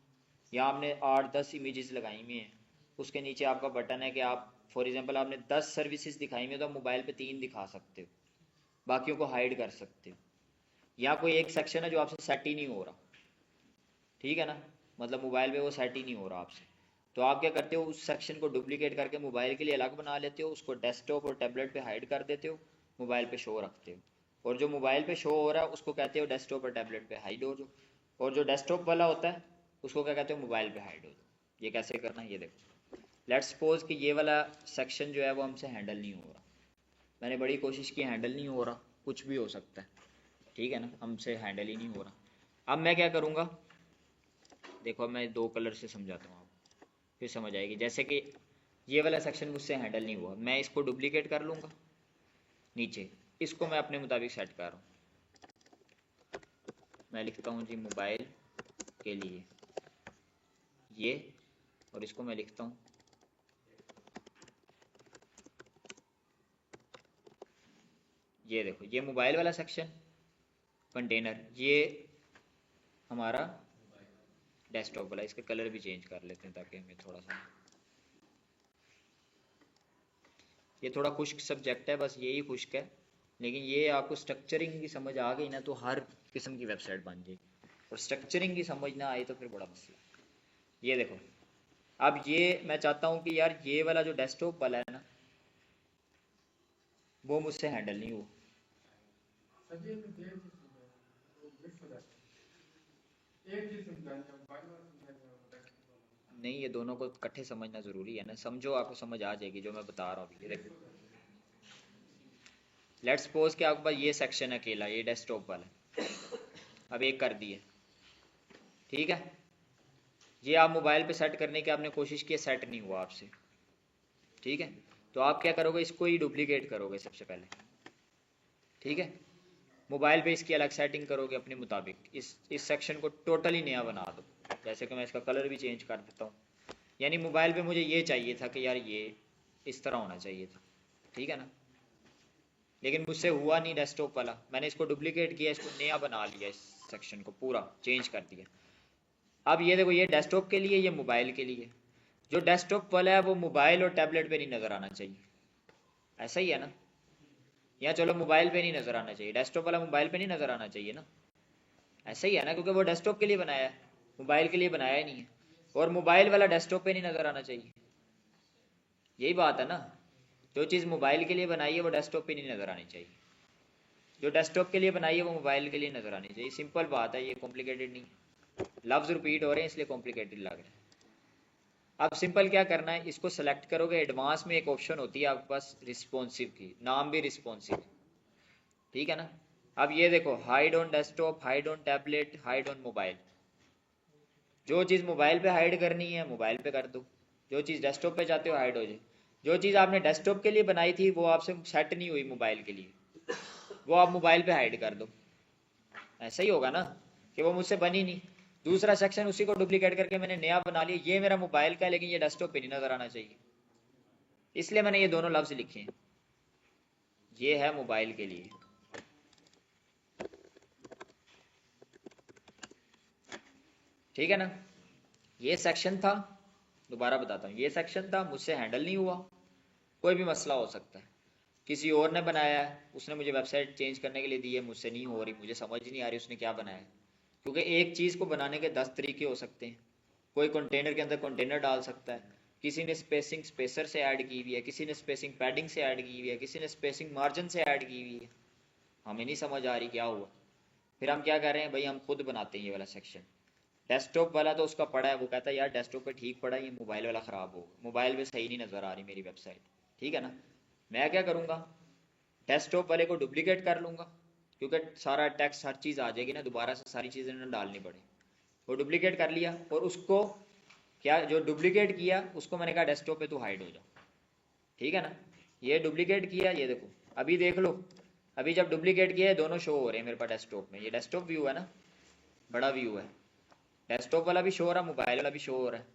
या आपने 8-10 इमेजेस लगाई हुई हैं, उसके नीचे आपका बटन है कि आप फॉर एग्जांपल आपने 10 सर्विसेज दिखाई हुई हैं तो आप मोबाइल पे 3 दिखा सकते हो, बाकियों को हाइड कर सकते हो। या कोई एक सेक्शन है जो आपसे सेट ही नहीं हो रहा, ठीक है ना, मतलब मोबाइल पे वो सेट ही नहीं हो रहा आपसे, तो आप क्या करते हो, उस सेक्शन को डुप्लीकेट करके मोबाइल के लिए अलग बना लेते हो, उसको डेस्कटॉप और टैबलेट पे हाइड कर देते हो, मोबाइल पे शो रखते हो। और जो मोबाइल पे शो हो रहा है उसको कहते हो डेस्कटॉप और टैबलेट पे हाइड हो जाओ, और जो डेस्कटॉप वाला होता है उसको क्या कहते हो, मोबाइल पे हाइड हो जाओ। ये कैसे करना है ये देखो। लेट्स सपोज कि ये वाला सेक्शन जो है वो हमसे हैंडल नहीं हो रहा, मैंने बड़ी कोशिश की, हैंडल नहीं हो रहा, कुछ भी हो सकता है, ठीक है ना, हमसे हैंडल ही नहीं हो रहा। अब मैं क्या करूँगा, देखो मैं 2 कलर से समझाता हूँ, आप फिर समझ आएगी। जैसे कि ये वाला सेक्शन मुझसे हैंडल नहीं हुआ, मैं इसको डुप्लीकेट कर लूँगा नीचे, इसको मैं अपने मुताबिक सेट कर रहा हूँ। मैं लिखता हूँ जी मोबाइल के लिए ये, और इसको मैं लिखता हूँ ये देखो, ये मोबाइल वाला सेक्शन कंटेनर, ये हमारा डेस्कटॉप वाला। इसके कलर भी चेंज कर लेते हैं ताकि हमें थोड़ा सा, ये थोड़ा खुश्क सब्जेक्ट है, बस यही खुश्क है, लेकिन ये आपको स्ट्रक्चरिंग की समझ आ गई ना तो हर किस्म की वेबसाइट बन जाएगी, और स्ट्रक्चरिंग की समझ ना आई तो फिर बड़ा मसला। ये देखो, अब ये मैं चाहता हूँ कि यार ये वाला जो डेस्कटॉप वाला है ना वो मुझसे हैंडल नहीं हुआ। नहीं, ये दोनों को इकट्ठे समझना ज़रूरी है ना, समझो आपको समझ आ जाएगी जो मैं बता रहा हूँ अभी। देखो लेट्स सपोज कि आपके पास ये सेक्शन है अकेला, ये डेस्कटॉप वाला, अब एक कर दिए, ठीक है। ये आप मोबाइल पे सेट करने की आपने कोशिश की, सेट नहीं हुआ आपसे, ठीक है। तो आप क्या करोगे, इसको ही डुप्लीकेट करोगे सबसे पहले, ठीक है। मोबाइल पे इसकी अलग सेटिंग करोगे अपने मुताबिक, इस सेक्शन को टोटली नया बना दो। जैसे कि मैं इसका कलर भी चेंज कर देता हूँ, यानी मोबाइल पे मुझे ये चाहिए था कि यार ये इस तरह होना चाहिए था, ठीक है ना। लेकिन मुझसे हुआ नहीं डेस्कटॉप वाला, मैंने इसको डुप्लीकेट किया, इसको नया बना लिया, इस सेक्शन को पूरा चेंज कर दिया। अब ये देखो, ये डेस्कटॉप के लिए, ये मोबाइल के लिए। जो डेस्कटॉप वाला है वो मोबाइल और टैबलेट पे नहीं नज़र आना चाहिए, ऐसा ही है ना। या चलो मोबाइल पे नहीं नज़र आना चाहिए, डेस्कटॉप वाला मोबाइल पे नहीं नज़र आना चाहिए ना, ऐसा ही है ना, क्योंकि वो डेस्कटॉप के लिए बनाया है, मोबाइल के लिए बनाया ही नहीं है। और मोबाइल वाला डेस्कटॉप पे नहीं नज़र आना चाहिए, यही बात है ना। जो चीज़ मोबाइल के लिए बनाई है वो डेस्कटॉप पे नहीं नज़र आनी चाहिए, जो डेस्कटॉप के लिए बनाई है वो मोबाइल के लिए नज़र आनी चाहिए। सिंपल बात है, ये कॉम्प्लिकेटेड नहीं है। लफ्ज़ रिपीट हो रहे हैं इसलिए कॉम्प्लिकेटेड लग रहा है। अब सिंपल क्या करना है, इसको सेलेक्ट करोगे, एडवांस में एक ऑप्शन होती है आपके पास रिस्पॉन्सिव की, नाम भी रिस्पॉन्सिव, ठीक है ना। अब ये देखो, hide on desktop, hide on tablet, hide on mobile. जो चीज़ मोबाइल पे हाइड करनी है मोबाइल पे कर दो, जो चीज़ डेस्कटॉप पे चाहते हो हाइड हो जाए। जो चीज़ आपने डेस्कटॉप के लिए बनाई थी वो आपसे सेट नहीं हुई मोबाइल के लिए, वो आप मोबाइल पे हाइड कर दो। ऐसा ही होगा ना कि वो मुझसे बनी नहीं, दूसरा सेक्शन उसी को डुप्लीकेट करके मैंने नया बना लिया, ये मेरा मोबाइल का है लेकिन ये डेस्कटॉप पे नहीं नजर आना चाहिए, इसलिए मैंने ये दोनों लफ्ज लिखे हैं। ये है मोबाइल के लिए, ठीक है ना। ये सेक्शन था, दोबारा बताता हूँ, ये सेक्शन था, मुझसे हैंडल नहीं हुआ। कोई भी मसला हो सकता है, किसी और ने बनाया है, उसने मुझे वेबसाइट चेंज करने के लिए दी है, मुझसे नहीं हो रही, मुझे समझ नहीं आ रही उसने क्या बनाया है। क्योंकि एक चीज़ को बनाने के 10 तरीके हो सकते हैं। कोई कंटेनर के अंदर कंटेनर डाल सकता है, किसी ने स्पेसिंग स्पेसर से ऐड की हुई है, किसी ने स्पेसिंग पैडिंग से ऐड की हुई है, किसी ने स्पेसिंग मार्जिन से ऐड की हुई है। हमें नहीं समझ आ रही क्या हुआ, फिर हम क्या कर रहे हैं भाई, हम खुद बनाते हैं ये वाला सेक्शन। डेस्कटॉप वाला तो उसका पड़ा है, वो कहता है यार डेस्कटॉप पे ठीक पड़ा है, ये मोबाइल वाला ख़राब होगा, मोबाइल पे सही नहीं नज़र आ रही मेरी वेबसाइट, ठीक है ना। मैं क्या करूँगा, डेस्कटॉप वाले को डुप्लीकेट कर लूँगा, क्योंकि सारा टेक्स्ट हर चीज़ आ जाएगी ना, दोबारा से सारी चीज़ें ना डालनी पड़े। वो डुप्लीकेट कर लिया, और उसको क्या, जो डुप्लीकेट किया उसको मैंने कहा डेस्कटॉप पे तू हाइड हो जा, ठीक है ना। ये डुप्लीकेट किया, ये देखो अभी देख लो, अभी जब डुप्लीकेट किया है दोनों शो हो रहे हैं मेरे पास डेस्कटॉप में। ये डेस्कटॉप व्यू है ना, बड़ा व्यू है, डेस्कटॉप वाला भी शो हो रहा है, मोबाइल वाला भी शो हो रहा है,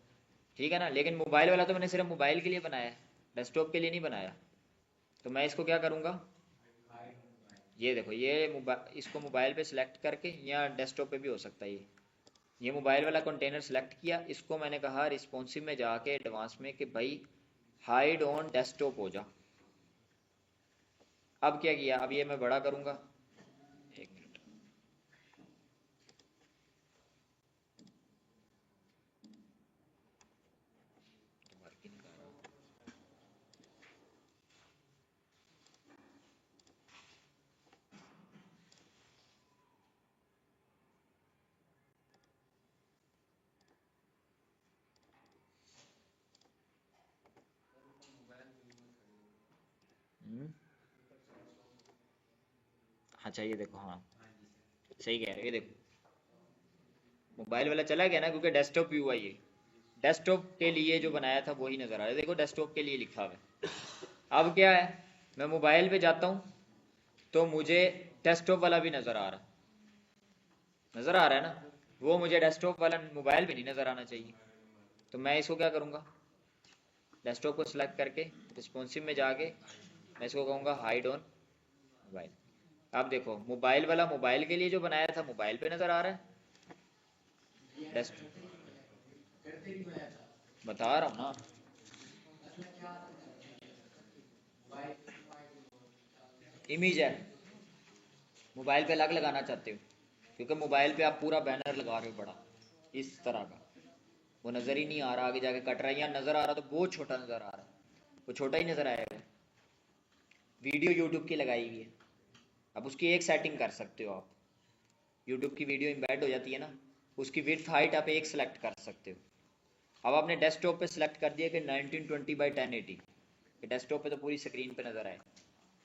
ठीक है ना। लेकिन मोबाइल वाला तो मैंने सिर्फ मोबाइल के लिए बनाया है, डेस्कटॉप के लिए नहीं बनाया। तो मैं इसको क्या करूँगा, ये देखो, ये इसको मोबाइल पे सिलेक्ट करके, या डेस्कटॉप पे भी हो सकता है ये मोबाइल वाला कंटेनर सेलेक्ट किया, इसको मैंने कहा रिस्पॉन्सिव में जाके एडवांस में कि भाई हाइड ऑन डेस्कटॉप हो जा। अब क्या किया, अब ये मैं बड़ा करूँगा, एक मिनट, वर्क ही नहीं कर रहा। अच्छा ये देखो, हाँ सही कह रहे हो, ये देखो मोबाइल वाला चला गया ना, क्योंकि डेस्कटॉप व्यू है ये, डेस्कटॉप के लिए जो बनाया था वही नज़र आ रहा है, देखो डेस्कटॉप के लिए लिखा हुआ है। अब क्या है, मैं मोबाइल पे जाता हूँ तो मुझे डेस्कटॉप वाला भी नज़र आ रहा है ना, वो मुझे डेस्कटॉप वाला मोबाइल पे नहीं नज़र आना चाहिए। तो मैं इसको क्या करूँगा, डेस्कटॉप को सिलेक्ट करके रिस्पॉन्सिव में जाके मैं इसको कहूँगा हाइड ऑन मोबाइल। अब देखो, मोबाइल वाला मोबाइल के लिए जो बनाया था मोबाइल पे नज़र आ रहा है, डेस्कटॉप बता रहा हूँ ना। इमेज है, मोबाइल पे अलग लगाना चाहते हो, क्योंकि मोबाइल पे आप पूरा बैनर लगा रहे हो बड़ा इस तरह का, वो नज़र ही नहीं आ रहा, आगे जाके कट रहा है, या नज़र आ रहा तो बहुत छोटा नज़र आ रहा है, वो छोटा ही नज़र आएगा। वीडियो यूट्यूब की लगाई हुई है, अब उसकी एक सेटिंग कर सकते हो आप, यूट्यूब की वीडियो इम्बेड हो जाती है ना, उसकी विड्थ हाइट आप एक सेलेक्ट कर सकते हो। अब आपने डेस्कटॉप पे सिलेक्ट कर दिया कि 1920 बाई 1080, कि डेस्कटॉप पे तो पूरी स्क्रीन पे नज़र आए।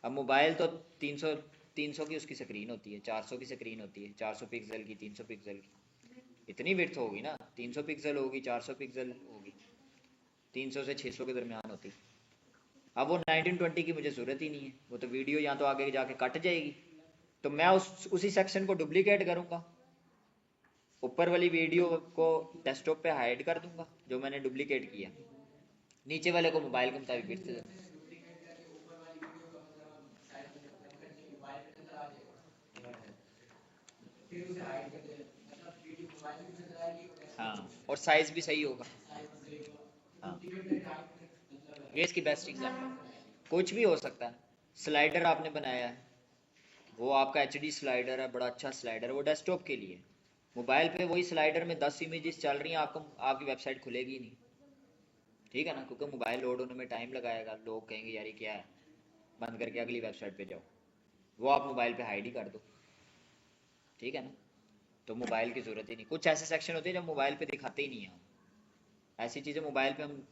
अब मोबाइल तो 300 की उसकी स्क्रीन होती है, 400 की स्क्रीन होती है, 400 पिक्सल की, 300 पिक्सल की, इतनी विड्थ होगी ना, 300 पिक्सल होगी, 400 पिक्सल होगी, 300 से 600 के दरमियान होती। अब वो 1920 की मुझे ज़रूरत ही नहीं है, वो तो वीडियो या तो आगे जाके कट जाएगी। तो मैं उसी सेक्शन को डुप्लीकेट करूँगा, ऊपर वाली वीडियो को डेस्कटॉप पे हाइड कर दूंगा जो मैंने डुप्लीकेट किया, नीचे वाले को मोबाइल के मुताबिक फिर से डुप्लीकेट करके ऊपर वाली वीडियो का मतलब हम साइज मतलब कम करके मोबाइल पे नजर आ जाएगा, फिर उसे हाइड कर दे, मतलब वीडियो मोबाइल पे भी नजर आएगी और हाँ, डेस्कटॉप और साइज भी सही होगा। साइज भी सही होगा। हाँ, डुप्लीकेट करके हाइड कर मतलब ये इसकी बेस्ट एग्जाम्पल। कुछ भी हो सकता है। स्लाइडर आपने बनाया है, वो आपका एचडी स्लाइडर है, बड़ा अच्छा स्लाइडर है, वो डेस्कटॉप के लिए। मोबाइल पे वही स्लाइडर में 10 इमेजेस चल रही हैं, आपको आपकी वेबसाइट खुलेगी नहीं, ठीक है ना, क्योंकि मोबाइल लोड होने में टाइम लगाएगा, लोग कहेंगे यार ये क्या है, बंद करके अगली वेबसाइट पे जाओ। वो आप मोबाइल पे हाइड ही कर दो, ठीक है ना। तो मोबाइल की ज़रूरत ही नहीं। कुछ ऐसे सेक्शन होते हैं जब मोबाइल पे दिखाते ही नहीं हैं, ऐसी चीज़ें मोबाइल पे हम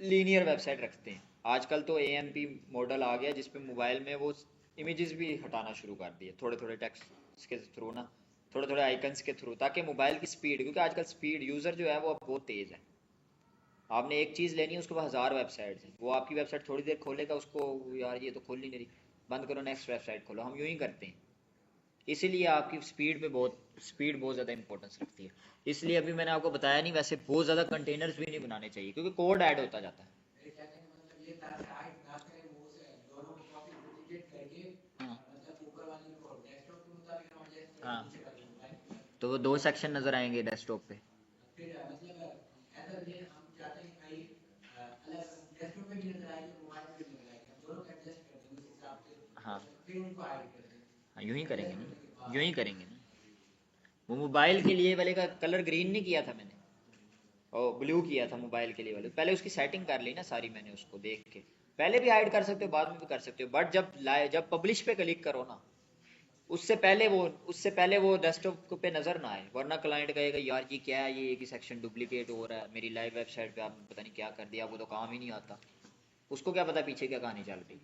लीनियर वेबसाइट रखते हैं। आजकल तो AMP मॉडल आ गया जिसपे मोबाइल में वो इमेजेस भी हटाना शुरू कर दिए, थोड़े थोड़े टेक्स्ट के थ्रू ना, थोड़े थोड़े आइकन्स के थ्रू, ताकि मोबाइल की स्पीड, क्योंकि आजकल स्पीड यूज़र जो है वो अब बहुत तेज़ है। आपने एक चीज़ लेनी है, उसके बाद 1000 वेबसाइट्स हैं, वो आपकी वेबसाइट थोड़ी देर खोलेगा, उसको यार ये तो खोल नहीं रही, बंद करो, नेक्स्ट वेबसाइट खोलो। हम यूँ ही करते हैं। इसीलिए आपकी स्पीड बहुत ज़्यादा इंपॉर्टेंस रखती है। इसलिए अभी मैंने आपको बताया नहीं, वैसे बहुत ज़्यादा कंटेनर्स भी नहीं बनाने चाहिए, क्योंकि कोड ऐड होता जाता है। मेरे कहने का मतलब ये था कि हाइड ना करें, वो से दोनों को कॉपी डुप्लीकेट करके हाँ, मतलब ऊपर वाली को डेस्कटॉप के मुताबिक हम एडजस्ट कर हाँ, दें, नीचे वाली मोबाइल के मुताबिक। तो वो 2 सेक्शन नज़र आएंगे डेस्कटॉप पे। फिर मतलब ऐसा ये हम चाहते हैं कहीं अलग डेस्कटॉप पे भी नजर आएगी, मोबाइल पे भी नजर आएगी, हम दोनों को एडजस्ट कर देंगे उस हिसाब से, हाँ, फिर उनको हाइड कर दें। हाँ, यूँ ही करेंगे एडजस्ट ना, करने के यूँ बाद ही करेंगे ना। वो मोबाइल के लिए वाले का कलर ग्रीन नहीं किया था मैंने, और ब्लू किया था मोबाइल के लिए वाले, पहले उसकी सेटिंग कर ली ना सारी मैंने, उसको देख के। पहले भी हाइड कर सकते हो, बाद में भी कर सकते हो, बट जब पब्लिश पे क्लिक करो ना, उससे पहले वो डेस्कटॉप पे नजर ना आए, वरना क्लाइंट कहेगा यार ये क्या है, ये एक ही सेक्शन डुप्लीकेट हो रहा है, मेरी लाइव वेबसाइट पे आपने पता नहीं क्या कर दिया, वो तो काम ही नहीं आता। उसको क्या पता पीछे क्या कहानी चल रही।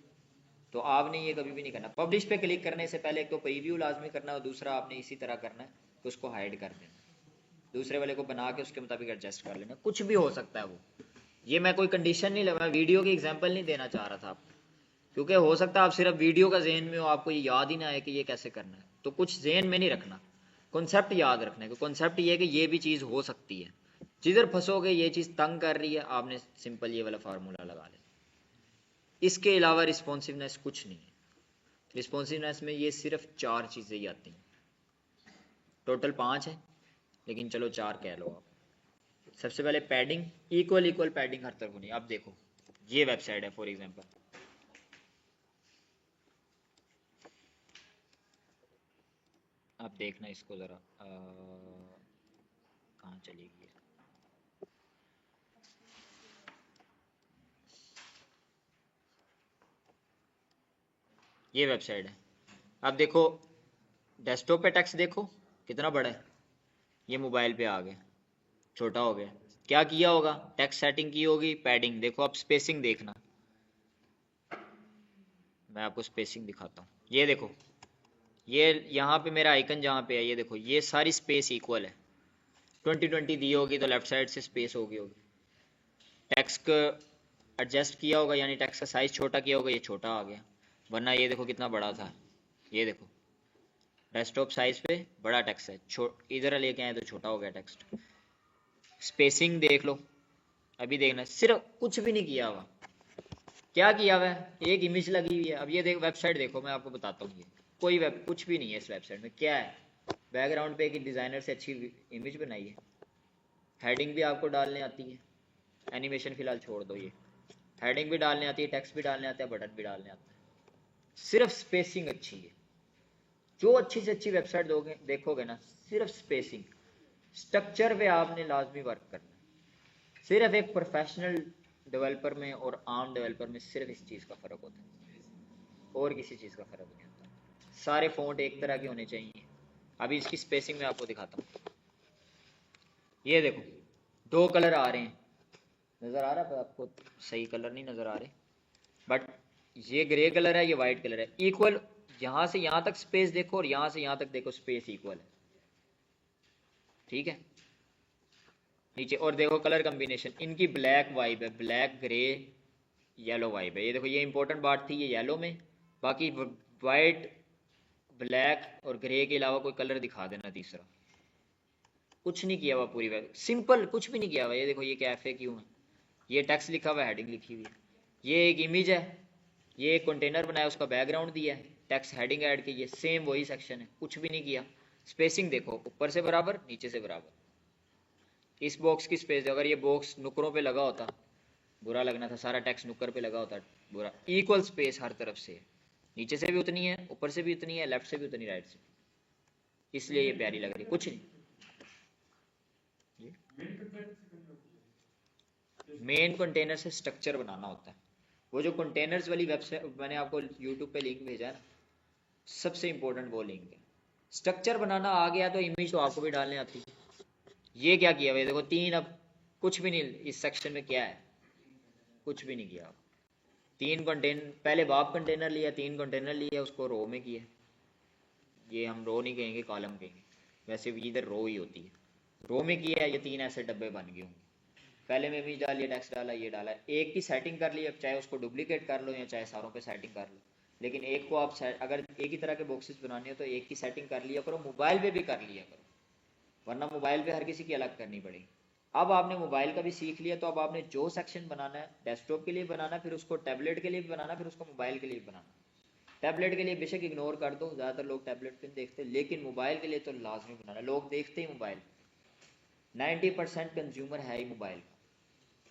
तो आपने ये कभी भी नहीं करना। पब्लिश पे क्लिक करने से पहले एक तो प्रीव्यू लाजमी करना, और दूसरा आपने इसी तरह करना है कि उसको हाइड कर देना, दूसरे वाले को बना के उसके मुताबिक एडजस्ट कर लेना। कुछ भी हो सकता है वो, ये मैं कोई कंडीशन नहीं लगा, मैं वीडियो की एग्जांपल नहीं देना चाह रहा था आपको, क्योंकि हो सकता है आप सिर्फ वीडियो का जहन में हो, आपको ये याद ही ना आए कि ये कैसे करना है, तो कुछ जहन में नहीं रखना, कॉन्सेप्ट याद रखने का। कॉन्सेप्ट ये है कि ये भी चीज़ हो सकती है, जिधर फंसोगे ये चीज़ तंग कर रही है, आपने सिंपल ये वाला फार्मूला लगा लेना। इसके अलावा रिस्पॉन्सिवनेस कुछ नहीं है। रिस्पॉन्सिवनेस में ये सिर्फ 4 चीज़ें ही आती हैं, टोटल 5 है, लेकिन चलो 4 कह लो आप। सबसे पहले पैडिंग, इक्वल पैडिंग हर तरफ होनी। अब देखो ये वेबसाइट है फॉर एग्जांपल, आप देखना इसको ज़रा, कहाँ चलेगी ये? ये वेबसाइट है। अब देखो डेस्कटॉप पे टेक्स्ट देखो कितना बड़ा है, ये मोबाइल पे आ गया, छोटा हो गया। क्या किया होगा, टेक्स्ट सेटिंग की होगी, पैडिंग देखो। अब स्पेसिंग देखना, मैं आपको स्पेसिंग दिखाता हूँ। ये देखो, ये यहाँ पे मेरा आइकन जहाँ पे है, ये देखो ये सारी स्पेस इक्वल है। 20-20 दी होगी तो लेफ्ट साइड से स्पेस होगी। टेक्स्ट को एडजस्ट किया होगा, यानी टेक्स्ट का साइज छोटा किया होगा, ये छोटा आ गया, वरना ये देखो कितना बड़ा था। ये देखो डेस्कटॉप साइज पे बड़ा टेक्स्ट है, इधर लेके आए तो छोटा हो गया टेक्स्ट। स्पेसिंग देख लो, अभी देखना, सिर्फ कुछ भी नहीं किया हुआ। क्या किया हुआ है, एक इमेज लगी हुई है। अब ये देख वेबसाइट देखो, मैं आपको बताता हूँ, ये कोई वेब कुछ भी नहीं है इस वेबसाइट में। क्या है, बैकग्राउंड पे एक डिज़ाइनर से अच्छी इमेज बनाई है, हेडिंग भी आपको डालने आती है, एनिमेशन फिलहाल छोड़ दो, ये हेडिंग भी डालने आती है, टेक्स्ट भी डालने आता है, बटन भी डालने आता है। सिर्फ स्पेसिंग अच्छी है। जो अच्छी से अच्छी वेबसाइट देखोगे ना, सिर्फ स्पेसिंग, स्ट्रक्चर पे आपने लाजमी वर्क करना है। सिर्फ एक प्रोफेशनल डेवलपर में और आम डेवलपर में सिर्फ इस चीज़ का फ़र्क होता है, और किसी चीज़ का फ़र्क नहीं होता। सारे फ़ॉन्ट एक तरह के होने चाहिए। अभी इसकी स्पेसिंग में आपको दिखाता हूँ। ये देखो 2 कलर आ रहे हैं, नज़र आ रहा है आपको? सही कलर नहीं नज़र आ रहे, बट ये ग्रे कलर है, ये वाइट कलर है, इक्वल। यहाँ से यहाँ तक स्पेस देखो, और यहाँ से यहाँ तक देखो, स्पेस इक्वल है, ठीक है। नीचे और देखो कलर कम्बिनेशन, इनकी ब्लैक वाइब है, ब्लैक ग्रे येलो वाइब है। ये देखो, ये इंपॉर्टेंट बात थी, ये येलो में, बाकी वाइट ब्लैक और ग्रे के अलावा कोई कलर दिखा देना तीसरा। कुछ नहीं किया हुआ, पूरी वेब सिंपल, कुछ भी नहीं किया हुआ। ये देखो ये कैफे क्यों है, ये टेक्स्ट लिखा हुआ है, हेडिंग लिखी हुई है। ये एक इमेज है, ये एक कंटेनर बनाया, उसका बैकग्राउंड दिया है, टेक्स्ट हेडिंग ऐड की, ये सेम वही सेक्शन है, कुछ भी नहीं किया। स्पेसिंग देखो, ऊपर से बराबर, नीचे से बराबर। इस बॉक्स की स्पेस, अगर ये बॉक्स नुकरों पे लगा होता बुरा लगना था, सारा टेक्स्ट नुक्कर पे लगा होता बुरा। इक्वल स्पेस हर तरफ से, नीचे से भी उतनी है, ऊपर से भी उतनी है, लेफ्ट से भी उतनी, राइट से, इसलिए ये प्यारी लग रही है। कुछ नहीं, मेन कंटेनर से स्ट्रक्चर बनाना होता है। वो जो कंटेनर्स वाली वेबसाइट मैंने आपको यूट्यूब पे लिंक भेजा है ना, सबसे इंपॉर्टेंट वो लिंक है। स्ट्रक्चर बनाना आ गया तो इमेज तो आपको भी डालने आती है। ये क्या किया भाई, देखो 3, अब कुछ भी नहीं इस सेक्शन में क्या है, कुछ भी नहीं किया। 3 कंटेनर, पहले बाप कंटेनर लिया, 3 कंटेनर लिया, उसको रो में किया। ये हम रो नहीं कहेंगे, कॉलम कहेंगे, वैसे भी इधर रो ही होती है। रो में किया है, ये 3 ऐसे डब्बे बन गए होंगे। पहले में भी डाल, ये टेक्स्ट डाला, ये डाला, एक की सेटिंग कर ली। अब चाहे उसको डुप्लीकेट कर लो या चाहे सारों पे सेटिंग कर लो, लेकिन एक को आप अगर एक ही तरह के बॉक्सेस बनाने हो तो एक की सेटिंग कर लिया करो, मोबाइल पे भी कर लिया करो, वरना मोबाइल पे हर किसी की अलग करनी पड़ेगी। अब आपने मोबाइल का भी सीख लिया, तो अब आपने जो सेक्शन बनाना है डेस्कटॉप के लिए बनाना, फिर उसको टैबलेट के लिए भी बनाना, फिर उसको मोबाइल के लिए भी बनाना। टैबलेट के लिए बेशक इग्नोर कर दो, ज़्यादातर लोग टैबलेट पे देखते, लेकिन मोबाइल के लिए तो लाजमी बनाना। लोग देखते ही मोबाइल, 90% कंज्यूमर है ही मोबाइल का,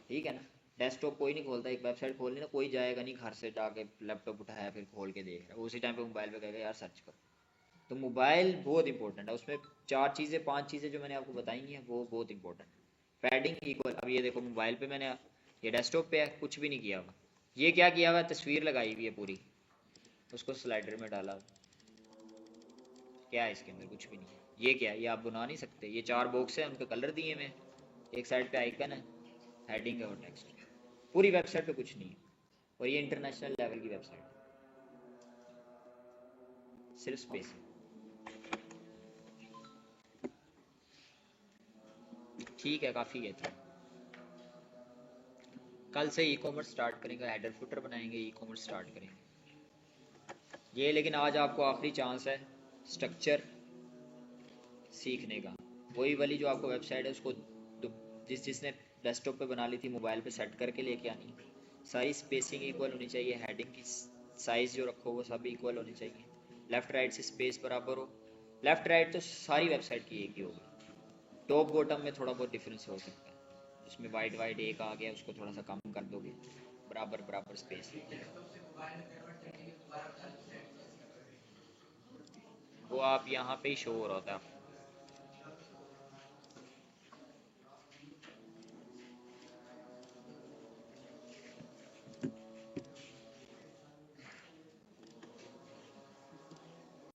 ठीक है ना। डेस्कटॉप कोई नहीं खोलता, एक वेबसाइट खोलनी ना, कोई जाएगा नहीं घर से जाके लैपटॉप उठाया फिर खोल के देख रहा है, उसी टाइम पे मोबाइल पे कहेगा यार सर्च करो। तो मोबाइल बहुत इंपॉर्टेंट है, उसमें 4 चीज़ें 5 चीज़ें जो मैंने आपको बताई हैं वो बहुत इंपॉर्टेंट है। पैडिंग इक्वल, अब ये देखो मोबाइल पे मैंने, ये डेस्कटॉप पे है, कुछ भी नहीं किया हुआ। ये क्या किया हुआ, तस्वीर लगाई हुई है पूरी, उसको स्लाइडर में डाला, क्या है इसके अंदर, कुछ भी नहीं है। ये क्या है, ये आप बना नहीं सकते। ये 4 बॉक्स है, उनके कलर दिए हुए, एक साइड पे आइकन है, हेडिंग है और टेक्स्ट। पूरी वेबसाइट पे कुछ नहीं है, और ये इंटरनेशनल लेवल की वेबसाइट है, सिर्फ स्पेस है। ठीक है, काफ़ी है इतना। कल से ई कॉमर्स स्टार्ट करेंगे, हेडर फुटर बनाएंगे, ई कॉमर्स स्टार्ट करेंगे ये। लेकिन आज आपको आखिरी चांस है स्ट्रक्चर सीखने का। वही वाली जो आपको वेबसाइट है उसको जिसने डेस्कटॉप पे बना ली थी, मोबाइल पे सेट करके लेके आनी। सारी स्पेसिंग इक्वल होनी चाहिए, हेडिंग की साइज जो रखो वो सब इक्वल होनी चाहिए, लेफ्ट राइट से स्पेस बराबर हो। लेफ्ट राइट तो सारी वेबसाइट की एक ही होगी, टॉप बॉटम में थोड़ा बहुत डिफरेंस हो सकता है, उसमें वाइट वाइट एक आ गया, उसको थोड़ा सा कम कर दोगे, बराबर बराबर स्पेस। डेस्कटॉप से मोबाइल में कन्वर्ट करने के लिए दोबारा बता दो सेटिंग कैसे करते हैं। वो आप यहाँ पे ही शो हो रहा होता है,